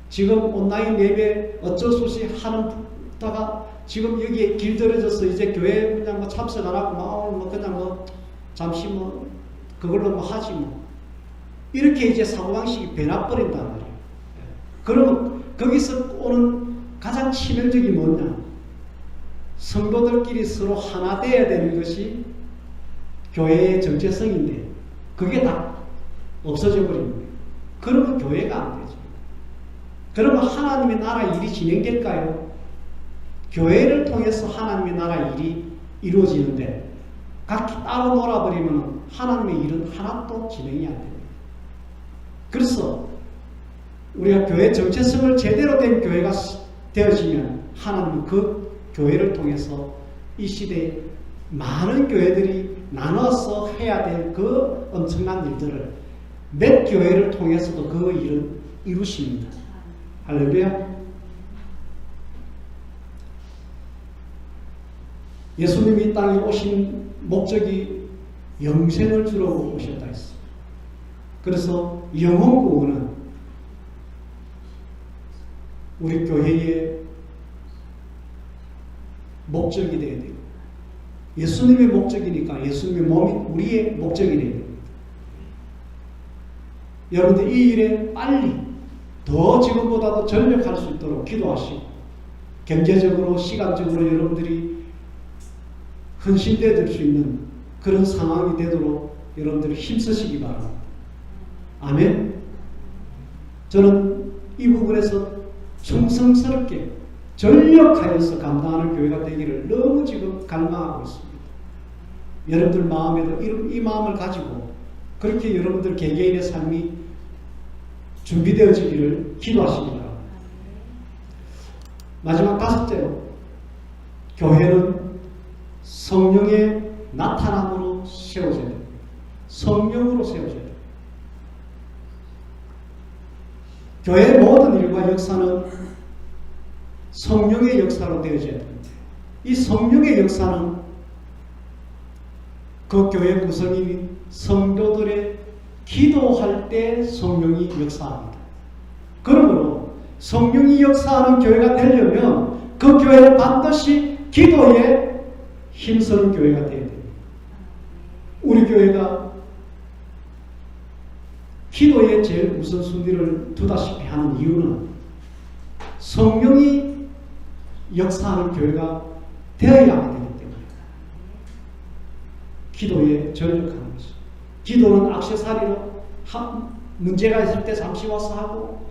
지금 온라인 예배 어쩔 수 없이 하다가 지금 여기에 길들여져서 이제 교회 그냥 뭐 참석 안 하고 그냥 잠시 그걸로 하지 이렇게 이제 사고방식이 변화버린단 말이에요. 그러면 거기서 오는 가장 치명적인 뭐냐? 성도들끼리 서로 하나 되어야 되는 것이 교회의 정체성인데 그게 다 없어져 버린 거예요. 그러면 교회가 안 되죠. 그러면 하나님의 나라 일이 진행될까요? 교회를 통해서 하나님의 나라 일이 이루어지는데 각기 따로 놀아버리면 하나님의 일은 하나도 진행이 안 됩니다. 그래서 우리가 교회 정체성을 제대로 된 교회가 되어지면 하나님은 그 교회를 통해서 이 시대에 많은 교회들이 나눠서 해야 될 그 엄청난 일들을 몇 교회를 통해서도 그 일을 이루십니다. 할렐루야. 예수님이 이 땅에 오신 목적이 영생을 주러 오셨다 했습니다. 그래서 영혼 구원은 우리 교회의 목적이 되어야 돼요. 예수님의 목적이니까 예수님의 몸이 우리의 목적이 되어야 됩니다. 여러분들 이 일에 빨리 더 지금보다도 전력할 수 있도록 기도하시고 경제적으로 시간적으로 여러분들이 헌신되어질 수 있는 그런 상황이 되도록 여러분들이 힘쓰시기 바랍니다. 아멘. 저는 이 부분에서 충성스럽게 전력하여서 감당하는 교회가 되기를 너무 지금 갈망하고 있습니다. 여러분들 마음에도 이 마음을 가지고 그렇게 여러분들 개개인의 삶이 준비되어지기를 기도하십니다. 마지막 다섯째로 교회는 성령의 나타남으로 세워져야 됩니다. 성령으로 세워져야 됩니다. 교회의 모든 일과 역사는 성령의 역사로 되어져야 됩니다. 이 성령의 역사는 그 교회 구성인 성도들의 기도할 때 성령이 역사합니다. 그러므로 성령이 역사하는 교회가 되려면 그 교회는 반드시 기도에 힘쓰는 교회가 되어야 됩니다. 우리 교회가 기도에 제일 우선순위를 두다시피 하는 이유는 성령이 역사하는 교회가 되어야만 되기 때문입니다. 기도에 전력하는 것이죠. 기도는 액세서리로 문제가 있을 때 잠시 와서 하고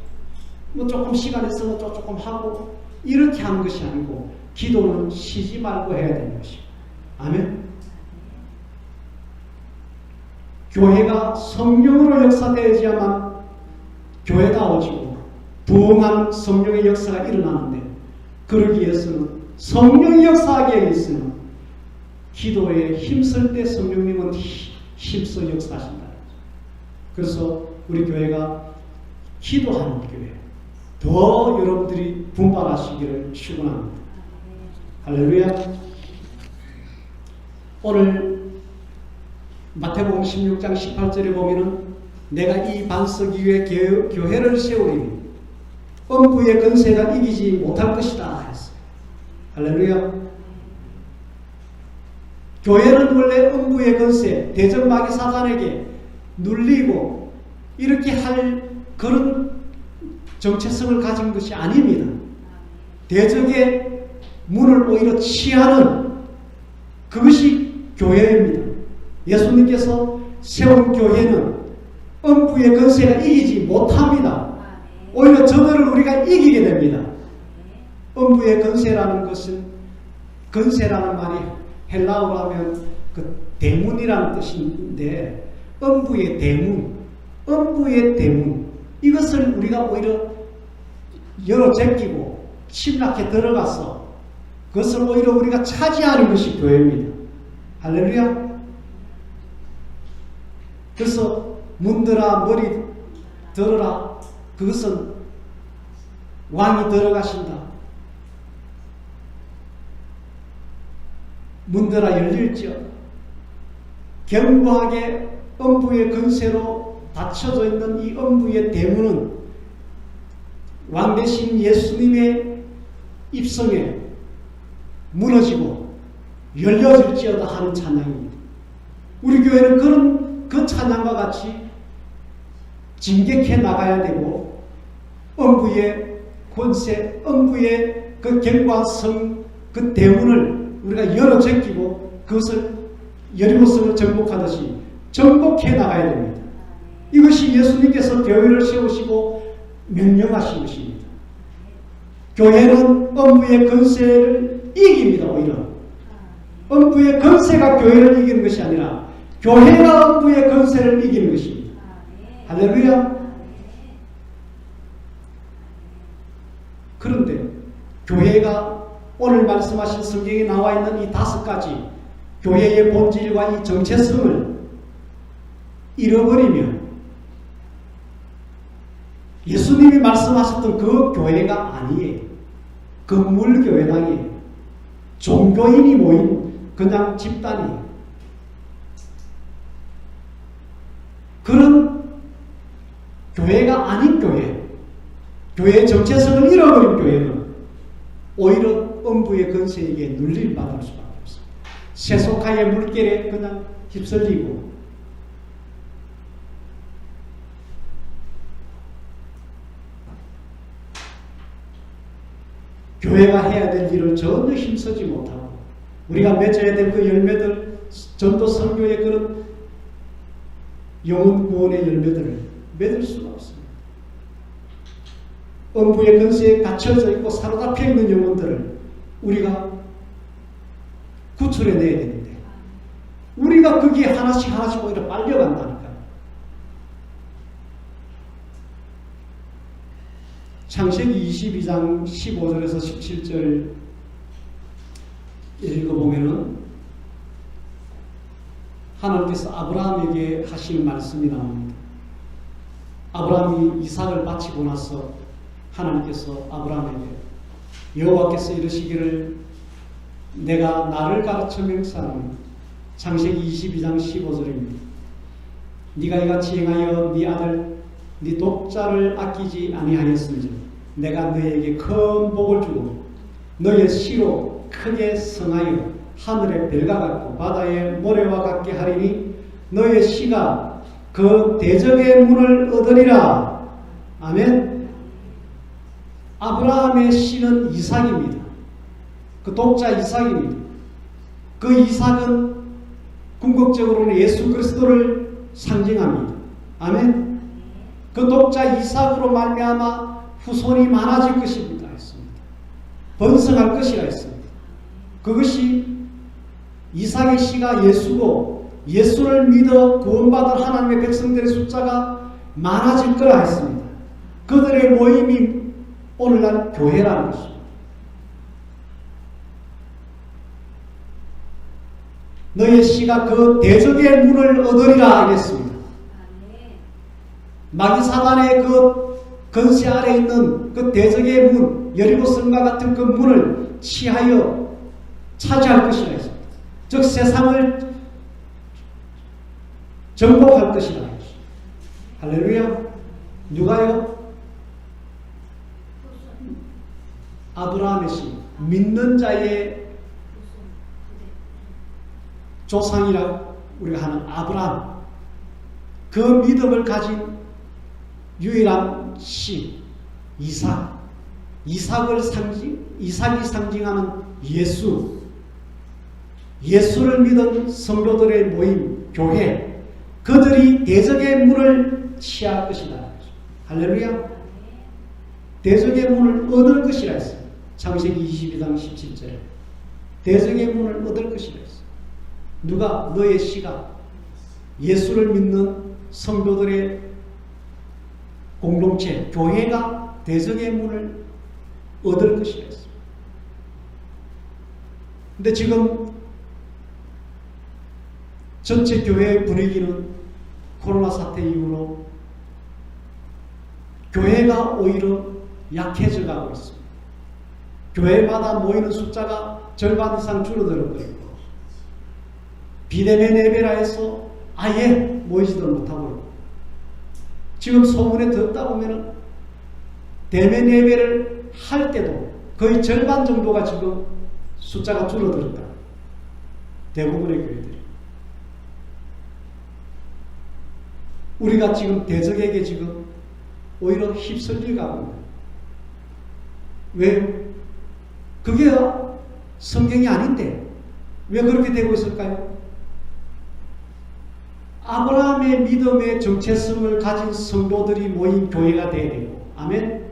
조금 시간 있으면 조금 하고 이렇게 하는 것이 아니고 기도는 쉬지 말고 해야 되는 것이고 아멘. 교회가 성령으로 역사되어야만 교회다워지고 부흥하는 성령의 역사가 일어나는데 그러기 위해서는 성령이 역사하기 위해서는 기도에 힘쓸 때 성령님은 힘써 역사하신다. 그래서 우리 교회가 기도하는 교회 더 여러분들이 분발하시기를 축원합니다. 할렐루야. 오늘 마태복음 16장 18절에 보면은 내가 이 반석 위에 교회를 세우리니 음부의 권세가 이기지 못할 것이다 했어요. 할렐루야. 교회는 원래 음부의 권세, 대적마귀 사단에게 눌리고 이렇게 할 그런 정체성을 가진 것이 아닙니다. 대적의 문을 오히려 취하는 그것이 교회입니다. 예수님께서 세운 교회는 음부의 권세가 이기지 못합니다. 오히려 저들을 우리가 이기게 됩니다. 음부의 권세라는 것은, 권세라는 말이 헬라어로 하면 그 대문이라는 뜻인데, 음부의 대문, 음부의 대문, 이것을 우리가 오히려 열어 제끼고 침략해 들어가서 그것을 오히려 우리가 차지하는 것이 교회입니다. 할렐루야. 그래서 문들아 머리 들어라, 그것은 왕이 들어가신다. 문들아 열릴지어다. 견고하게 음부의 권세로 닫혀져 있는 이 음부의 대문은 왕 대신 예수님의 입성에 무너지고 열려질지어다 하는 찬양입니다. 우리 교회는 그 찬양과 같이 진격해 나가야 되고, 음부의 권세, 음부의 그 견고한 성, 그 대문을 우리가 열어 제끼고 그것을 여리고성을 정복하듯이 정복해 나가야 됩니다. 이것이 예수님께서 교회를 세우시고 명령하신 것입니다. 교회는 음부의 권세를 이깁니다. 오히려 음부의 권세가 교회를 이기는 것이 아니라 교회가 음부의 권세를 이기는 것입니다. 할렐루야. 그런데 교회가 오늘 말씀하신 성경에 나와 있는 이 5가지 교회의 본질과 이 정체성을 잃어버리면 예수님이 말씀하셨던 그 교회가 아니에요. 건물교회당이에요. 종교인이 모인 그냥 집단이에요. 그런 교회가 아닌 교회, 교회의 정체성을 잃어버린 교회는 오히려 음부의 권세에게 눌림받을 수밖에 없습니다. 세속화의 물결에 그냥 휩쓸리고 교회가 해야 될 일을 전혀 힘쓰지 못하고 우리가 맺어야 될 그 열매들, 전도 선교의 그런 영혼 구원의 열매들을 맺을 수가 없습니다. 음부의 권세에 갇혀져 있고 사로잡혀 있는 영혼들을 우리가 구출해내야 되는데 우리가 거기에 하나씩 오히려 빨려간다니까요. 창세기 22장 15절에서 17절 읽어보면은 하나님께서 아브라함에게 하시는 말씀이 나옵니다. 아브라함이 이삭을 바치고 나서 하나님께서 아브라함에게 여호와께서 이르시기를 내가 나를 가르쳐 맹세하노니 창세기 22장 15절입니다. 네가 이같이 행하여 네 아들 네 독자를 아끼지 아니하였은즉 내가 너에게 큰 복을 주고 너의 씨로 크게 성하여 하늘의 별과 같고 바다의 모래와 같게 하리니 너의 씨가 그 대적의 문을 얻으리라. 아멘. 아브라함의 씨는 이삭입니다. 그 독자 이삭입니다. 그 이삭은 궁극적으로는 예수 그리스도를 상징합니다. 아멘. 그 독자 이삭으로 말미암아 후손이 많아질 것입니다 했습니다. 번성할 것이라 했습니다. 그것이 이삭의 씨가 예수고 예수를 믿어 구원받은 하나님의 백성들의 숫자가 많아질 거라 했습니다. 그들의 모임이 오늘날 교회라는 것입니다. 너의 씨가 그 대적의 문을 얻으리라 이랬습니다. 마귀사단의 그 건세 아래 있는 그 대적의 문, 여리고성과 같은 그 문을 취하여 차지할 것이라 했습니다. 즉 세상을 정복할 것이라 했습니다. 할렐루야. 누가요? 아브라함의 씨, 믿는 자의 조상이라 우리가 하는 아브라함, 그 믿음을 가진 유일한 씨 이삭이 상징하는 예수, 예수를 믿은 성도들의 모임 교회, 그들이 대적의 문을 문을 취할 것이다. 할렐루야. 대적의 문을 얻을 것이라 했어요. 창세기 22장 17절에 대적의 문을 얻을 것이라 했어요. 누가? 너의 씨가 예수를 믿는 성도들의 공동체, 교회가 대적의 문을 얻을 것이라 했어요. 근데 지금 전체 교회의 분위기는 코로나 사태 이후로 교회가 오히려 약해져 가고 있습니다. 교회마다 모이는 숫자가 절반 이상 줄어들어버리고 비대면 예배라 해서 아예 모이지도 못하고 있고 지금 소문에 듣다 보면 대면 예배를 할 때도 거의 절반 정도가 지금 숫자가 줄어들었다. 대부분의 교회들이. 우리가 지금 대적에게 지금 오히려 휩쓸려 가고 있다. 왜? 그게 성경이 아닌데 왜 그렇게 되고 있을까요? 아브라함의 믿음의 정체성을 가진 성도들이 모인 교회가 되어야 되고, 아멘.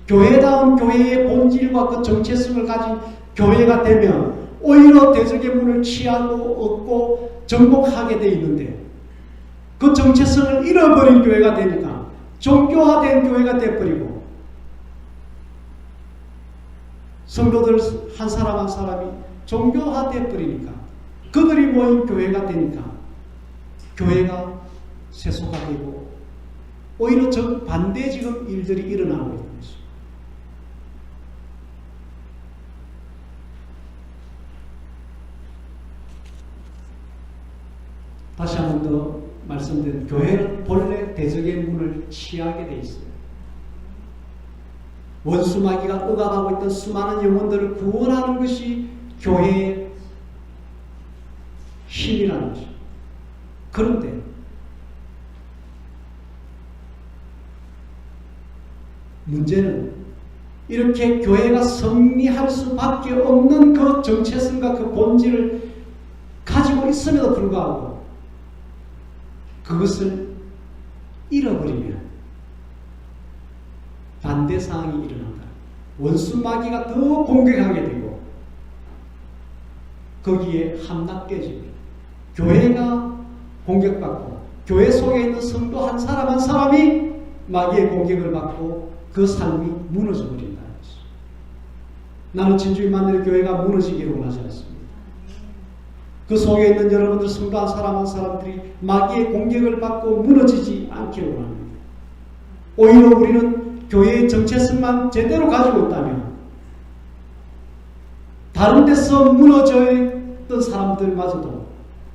교회다운 교회의 본질과 그 정체성을 가진 교회가 되면 오히려 대적의 문을 취하고 얻고 정복하게 되어 있는데 그 정체성을 잃어버린 교회가 되니까 종교화된 교회가 되어버리고 성도들 한 사람 한 사람이 종교화되어 버리니까 그들이 모인 교회가 되니까 교회가 세속화되고 오히려 정반대 지금 일들이 일어나고 있는 것입니다. 다시 한 번 더 말씀드린 교회는 본래 대적의 문을 취하게 돼 있어요. 원수마귀가 억압하고 있던 수많은 영혼들을 구원하는 것이 교회의 힘이라는 것이죠. 그런데 문제는 이렇게 교회가 승리할 수밖에 없는 그 정체성과 그 본질을 가지고 있음에도 불구하고 그것을 잃어버리면 반대 상황이 일어난다. 원수 마귀가 더 공격하게 되고 거기에 함락 깨지고 교회가 공격받고 교회 속에 있는 성도 한 사람 한 사람이 마귀의 공격을 받고 그 삶이 무너져 버린다는 것이죠. 나는 진주 임마누엘 교회가 무너지기를 원하지 않습니다. 그 속에 있는 여러분들 성도 한 사람 한 사람들이 마귀의 공격을 받고 무너지지 않기를 원합니다. 오히려 우리는 교회의 정체성만 제대로 가지고 있다면 다른 데서 무너져 있던 사람들마저도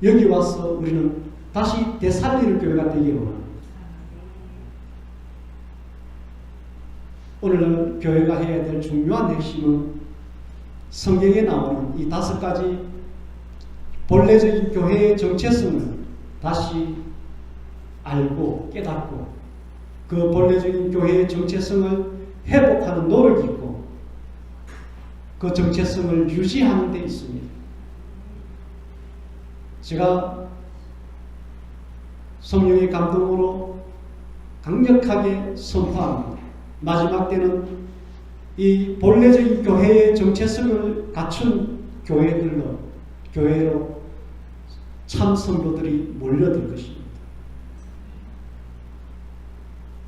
여기 와서 우리는 다시 되살리는 교회가 되기를 원합니다. 오늘날 교회가 해야 될 중요한 핵심은 성경에 나오는 이 5가지 본래적인 교회의 정체성을 다시 알고 깨닫고 그 본래적인 교회의 정체성을 회복하는 노력이 있고 그 정체성을 유지하는 데 있습니다. 제가 성령의 감동으로 강력하게 선포합니다. 마지막 때는 이 본래적인 교회의 정체성을 갖춘 교회로 참 성도들이 몰려들 것입니다.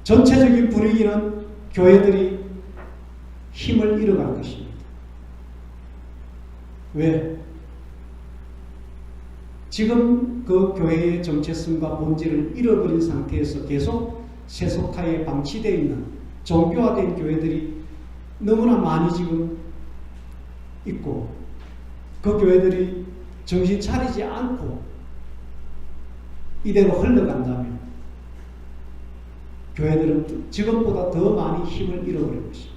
전체적인 분위기는 교회들이 힘을 잃어갈 것입니다. 왜? 지금 그 교회의 정체성과 본질을 잃어버린 상태에서 계속 세속화에 방치되어 있는 종교화된 교회들이 너무나 많이 지금 있고 그 교회들이 정신 차리지 않고 이대로 흘러간다면 교회들은 지금보다 더 많이 힘을 잃어버릴 것입니다.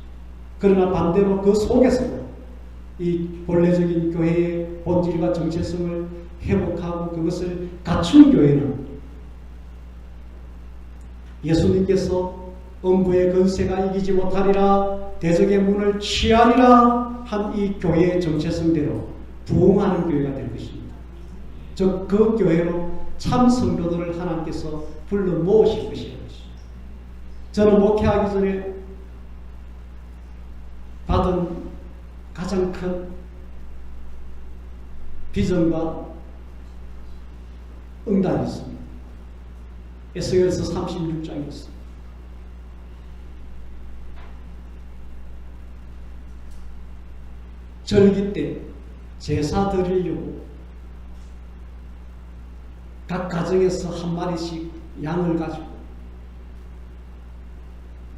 그러나 반대로 그 속에서도 이 본래적인 교회의 본질과 정체성을 회복하고 그것을 갖춘 교회는 예수님께서 음부의 권세가 이기지 못하리라 대적의 문을 취하리라 한 이 교회의 정체성대로 부흥하는 교회가 될 것입니다. 즉 그 교회로 참 성도들을 하나님께서 불러 모으실 것이라는 것이죠. 저는 목회하기 전에 받은 가장 큰 비전과 응답이 있습니다. 에스겔서 36장이었습니다. 절기 때 제사 드리려고 각 가정에서 한 마리씩 양을 가지고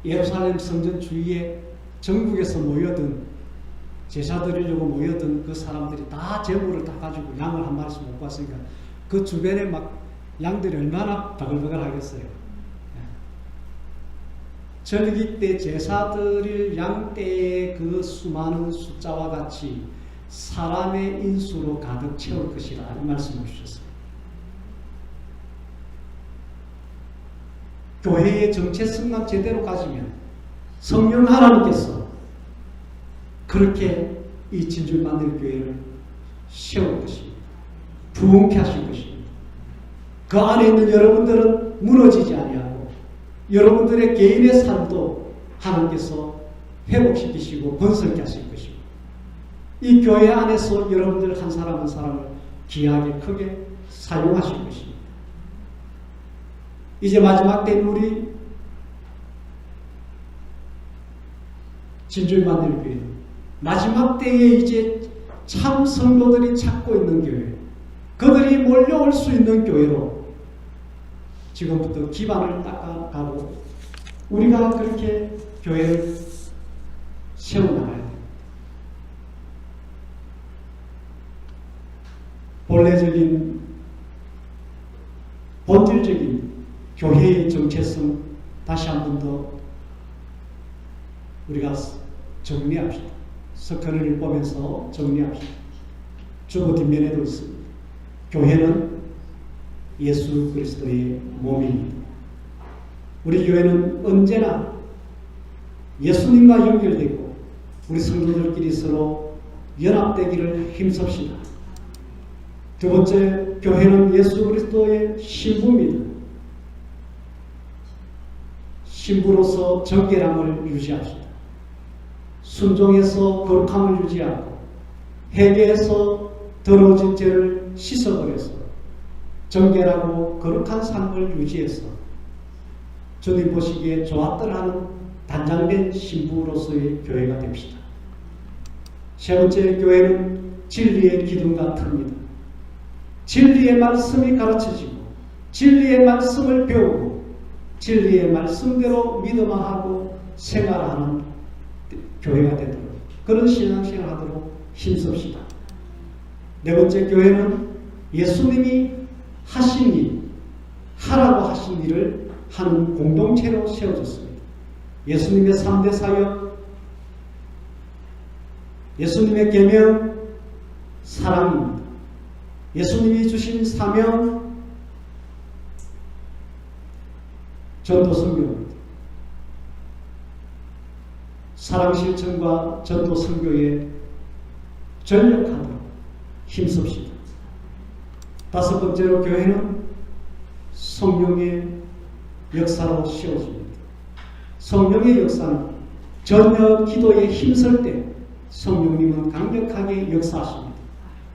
예루살렘 성전 주위에 전국에서 모여든 제사 드리려고 모여든 그 사람들이 다 제물을 다 가지고 양을 한 마리씩 못 봤으니까 그 주변에 막 양들이 얼마나 바글바글 하겠어요. 절기 때 제사 드릴 양 때의 그 수많은 숫자와 같이 사람의 인수로 가득 채울 것이라 이 말씀을 주셨습니다. 교회의 정체성만 제대로 가지면 성령 하나님께서 그렇게 이 진주만들교회를 세울 것입니다. 부흥케 하실 것입니다. 그 안에 있는 여러분들은 무너지지 아니하고 여러분들의 개인의 삶도 하나님께서 회복시키시고 번성케 하실 것이고 이 교회 안에서 여러분들 한 사람 한 사람을 귀하게 크게 사용하실 것입니다. 이제 마지막 때는 우리 진주만들교회 마지막 때에 이제 참 성도들이 찾고 있는 교회, 그들이 몰려올 수 있는 교회로 지금부터 기반을 닦아가고 우리가 그렇게 교회를 세워나가야 됩니다. 본래적인 본질적인 교회의 정체성 다시 한 번 더 우리가 정리합시다. 석헌을 보면서 정리합시다. 주보 뒷면에도 있습니다. 교회는 예수 그리스도의 몸입니다. 우리 교회는 언제나 예수님과 연결되고 우리 성도들끼리 서로 연합되기를 힘섭시다. 두 번째, 교회는 예수 그리스도의 신부입니다. 신부로서 정결함을 유지합시다. 순종해서 거룩함을 유지하고 회개해서 더러워진 죄를 씻어버려서 정결하고 거룩한 삶을 유지해서 주님 보시기에 좋았더라는 단장된 신부로서의 교회가 됩시다. 세 번째, 교회는 진리의 기둥과 터입니다. 진리의 말씀이 가르쳐지고 진리의 말씀을 배우고 진리의 말씀대로 믿음하고 생활하는 교회가 되도록 그런 신앙생활 하도록 힘씁시다. 네 번째, 교회는 예수님이 하신 일, 하라고 하신 일을 하는 공동체로 세워졌습니다. 예수님의 3대 사역, 예수님의 계명, 사랑입니다. 예수님이 주신 사명, 전도 선교입니다. 사랑 실천과 전도 선교에 전력하도록 힘씁시다. 다섯 번째로, 교회는 성령의 역사로 세워집니다. 성령의 역사는 전혀 기도에 힘쓸 때 성령님은 강력하게 역사하십니다.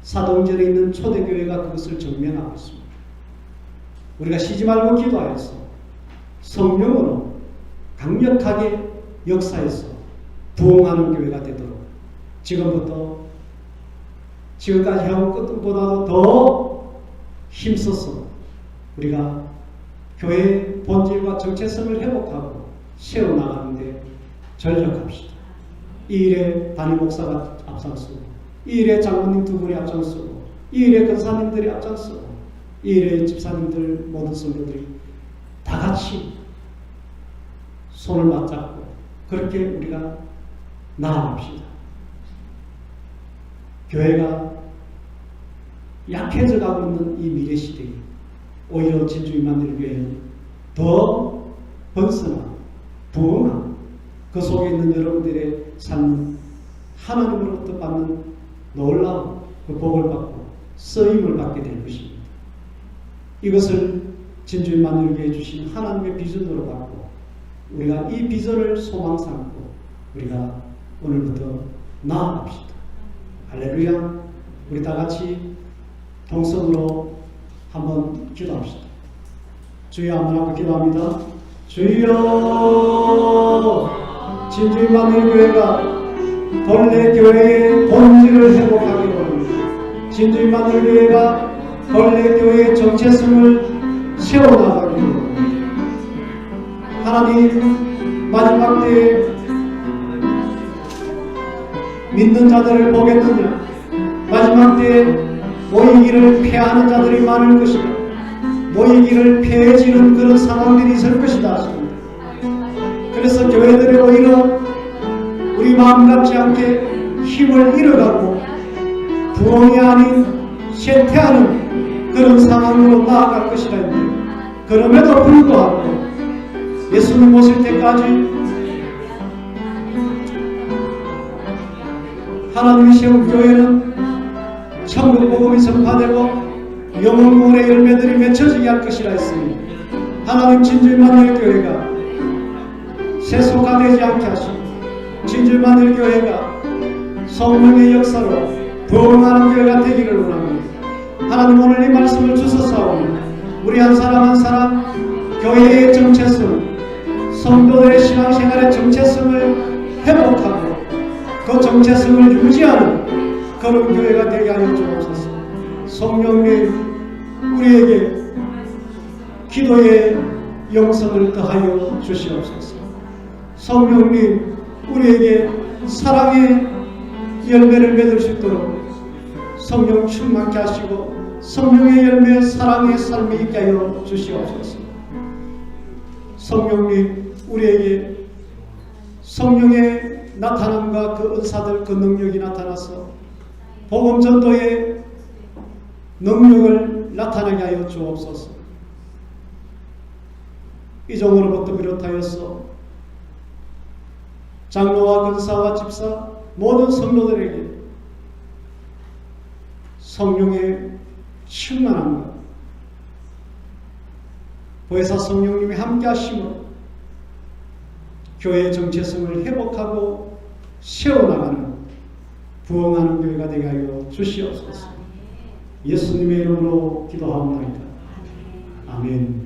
사도행전에 있는 초대교회가 그것을 증명하고 있습니다. 우리가 쉬지 말고 기도하여서 성령으로 강력하게 역사해서 부흥하는 교회가 되도록 지금부터 지금까지 해온 것보다도 더 힘써서 우리가 교회의 본질과 정체성을 회복하고 세워나가는데 전력합시다. 이 일에 담임 목사가 앞장서고 이 일에 장로님 두 분이 앞장서고 이 일에 권사님들이 앞장서고 이 일에 집사님들 모든 성도들이 다 같이 손을 맞잡고 그렇게 우리가 나아갑시다. 교회가 약해져 가고 있는 이 미래 시대에 오히려 진주 임마누엘 교회는 더 번성하고 부흥하고 그 속에 있는 여러분들의 삶은 하나님으로부터 받는 놀라운 그 복을 받고 쓰임을 받게 될 것입니다. 이것을 진주의 만들게 해주신 하나님의 비전으로 받고 우리가 이 비전을 소망 삼고 우리가 오늘부터 나아갑시다. 할렐루야. 우리 다 같이 동성으로 한번 기도합시다. 주여 한번 하고 기도합니다. 주여, 진주의 만들교회가 본래 교회의 본질을 회복하기로 합니다. 진주의 만들교회가 본래 교회의 정체성을 세워나가기로 합니다. 하나님, 마지막 때에 믿는 자들을 보겠느냐? 마지막 때에 모이기를 패하는 자들이 많을 것이다. 모이기를 패해지는 그런 상황들이 있을 것이다 하십니다. 그래서 교회들이 오히려 우리 마음 같지 않게 힘을 잃어가고 부흥이 아닌 쇠퇴하는 그런 상황으로 나아갈 것이라 했는데, 그럼에도 불구하고 예수님 오실 때까지 하나님이 세운 교회는 천국 복음이 전파되고 영혼구원의 열매들이 맺혀지게 할 것이라 했으니, 하나님 진주의 만일 교회가 세속화되지 않게 하시고 진주의 만일 교회가 성령의 역사로 부흥하는 교회가 되기를 원합니다. 하나님, 오늘 이 말씀을 주셨사오니 우리 한 사람 한 사람 교회의 정체성, 성도들의 신앙생활의 정체성을 회복하고 그 정체성을 유지하는 그런 교회가 되게 하여 주옵소서. 성령님, 우리에게 기도의 영성을 더하여 주시옵소서. 성령님, 우리에게 사랑의 열매를 맺을 수 있도록 성령 충만케 하시고 성령의 열매, 사랑의 삶이 있게 하여 주시옵소서. 성령님, 우리에게 성령의 나타남과 그 은사들, 그 능력이 나타나서 복음 전도의 능력을 나타나게 하여 주옵소서. 이종으로부터 비롯하여서 장로와 권사와 집사 모든 성도들에게 성령의 충만함과 보혜사 성령님이 함께 하심으로 교회의 정체성을 회복하고 세워나가는 부흥하는 교회가 되게 하여 주시옵소서. 예수님의 이름으로 기도하옵나이다. 아멘.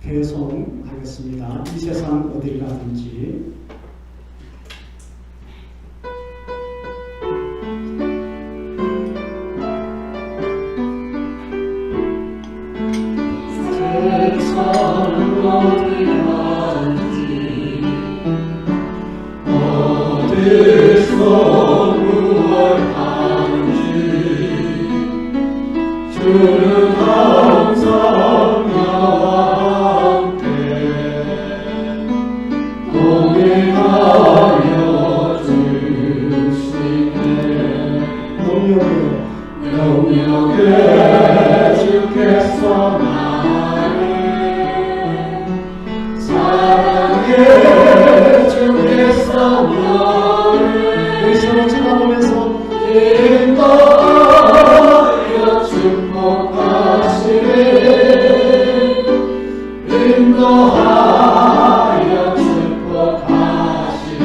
배송하겠습니다. 이 세상 어딜 가든지 어디서 무얼 하는지 주는 항상 나와 함께 동행하여 주시네. 영역에 주께서 나를 사랑해 주께서 우리 서로 쳐다보면서 인도하여 축복하시네. 인도하여 축복하시니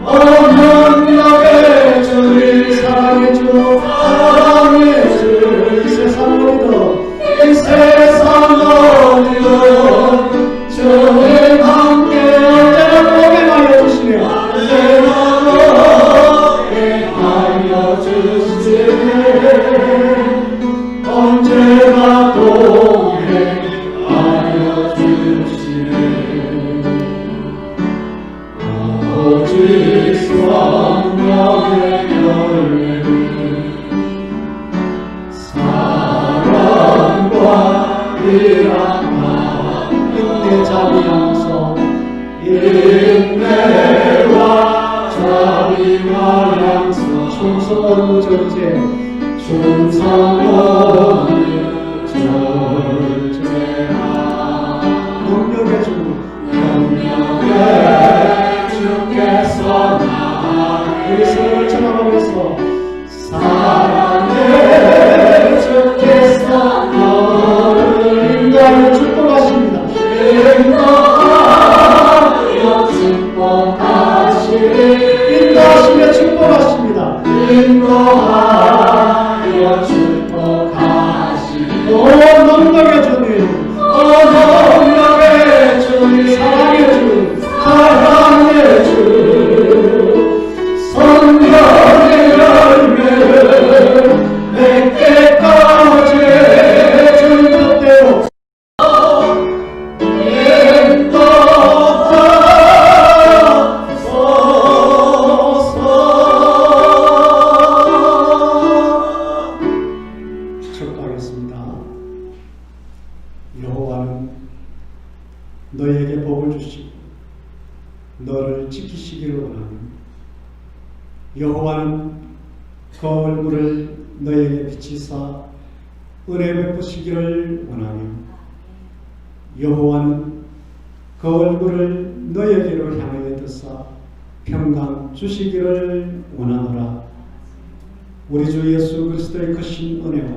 언약의 주를 사랑해 주 이 세상 어디도 주님 함께 보게 하여 주시며 언제나 동행하여 주시네. 오직 성령의 열매는 사랑과 일함과 인내, 자비, 양성, 인내와 자비와 양성, 충성은 절제, 충성은 절제하. 능력의 주 영역에 주께서 나를 우리 서로를 쳐다봐 축복하시리 인도하시며 축복하십니다. 인도하여 축복하시리 오 능력의 주님, 능력의 주님 사랑의 주, 사랑의 주 성령의 열매를 맺게까지 주님 뜻대로 축복하겠습니다. 여호와는 너에게 복을 주시고 너를 지키시기를 원하며 여호와는 그 얼굴을 너에게 비치사 은혜 베푸시기를 원하며 여호와는 그 얼굴을 너에게로 향하여 드사 평강 주시기를 원하노라. 우리 주 예수 그리스도의 크신 은혜와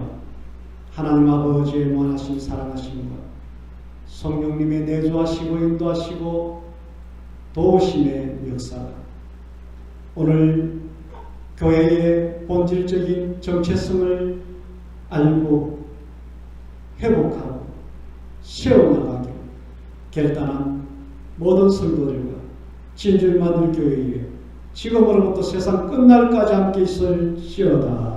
하나님 아버지의 무한하신 사랑하심과 성령님의 내주하시고 인도하시고 도우심의 역사가 오늘 교회의 본질적인 정체성을 알고 회복하고 세워나가기를 결단한 모든 성도들과 진주만들 교회에 지금으로부터 세상 끝날까지 함께 있을지어다.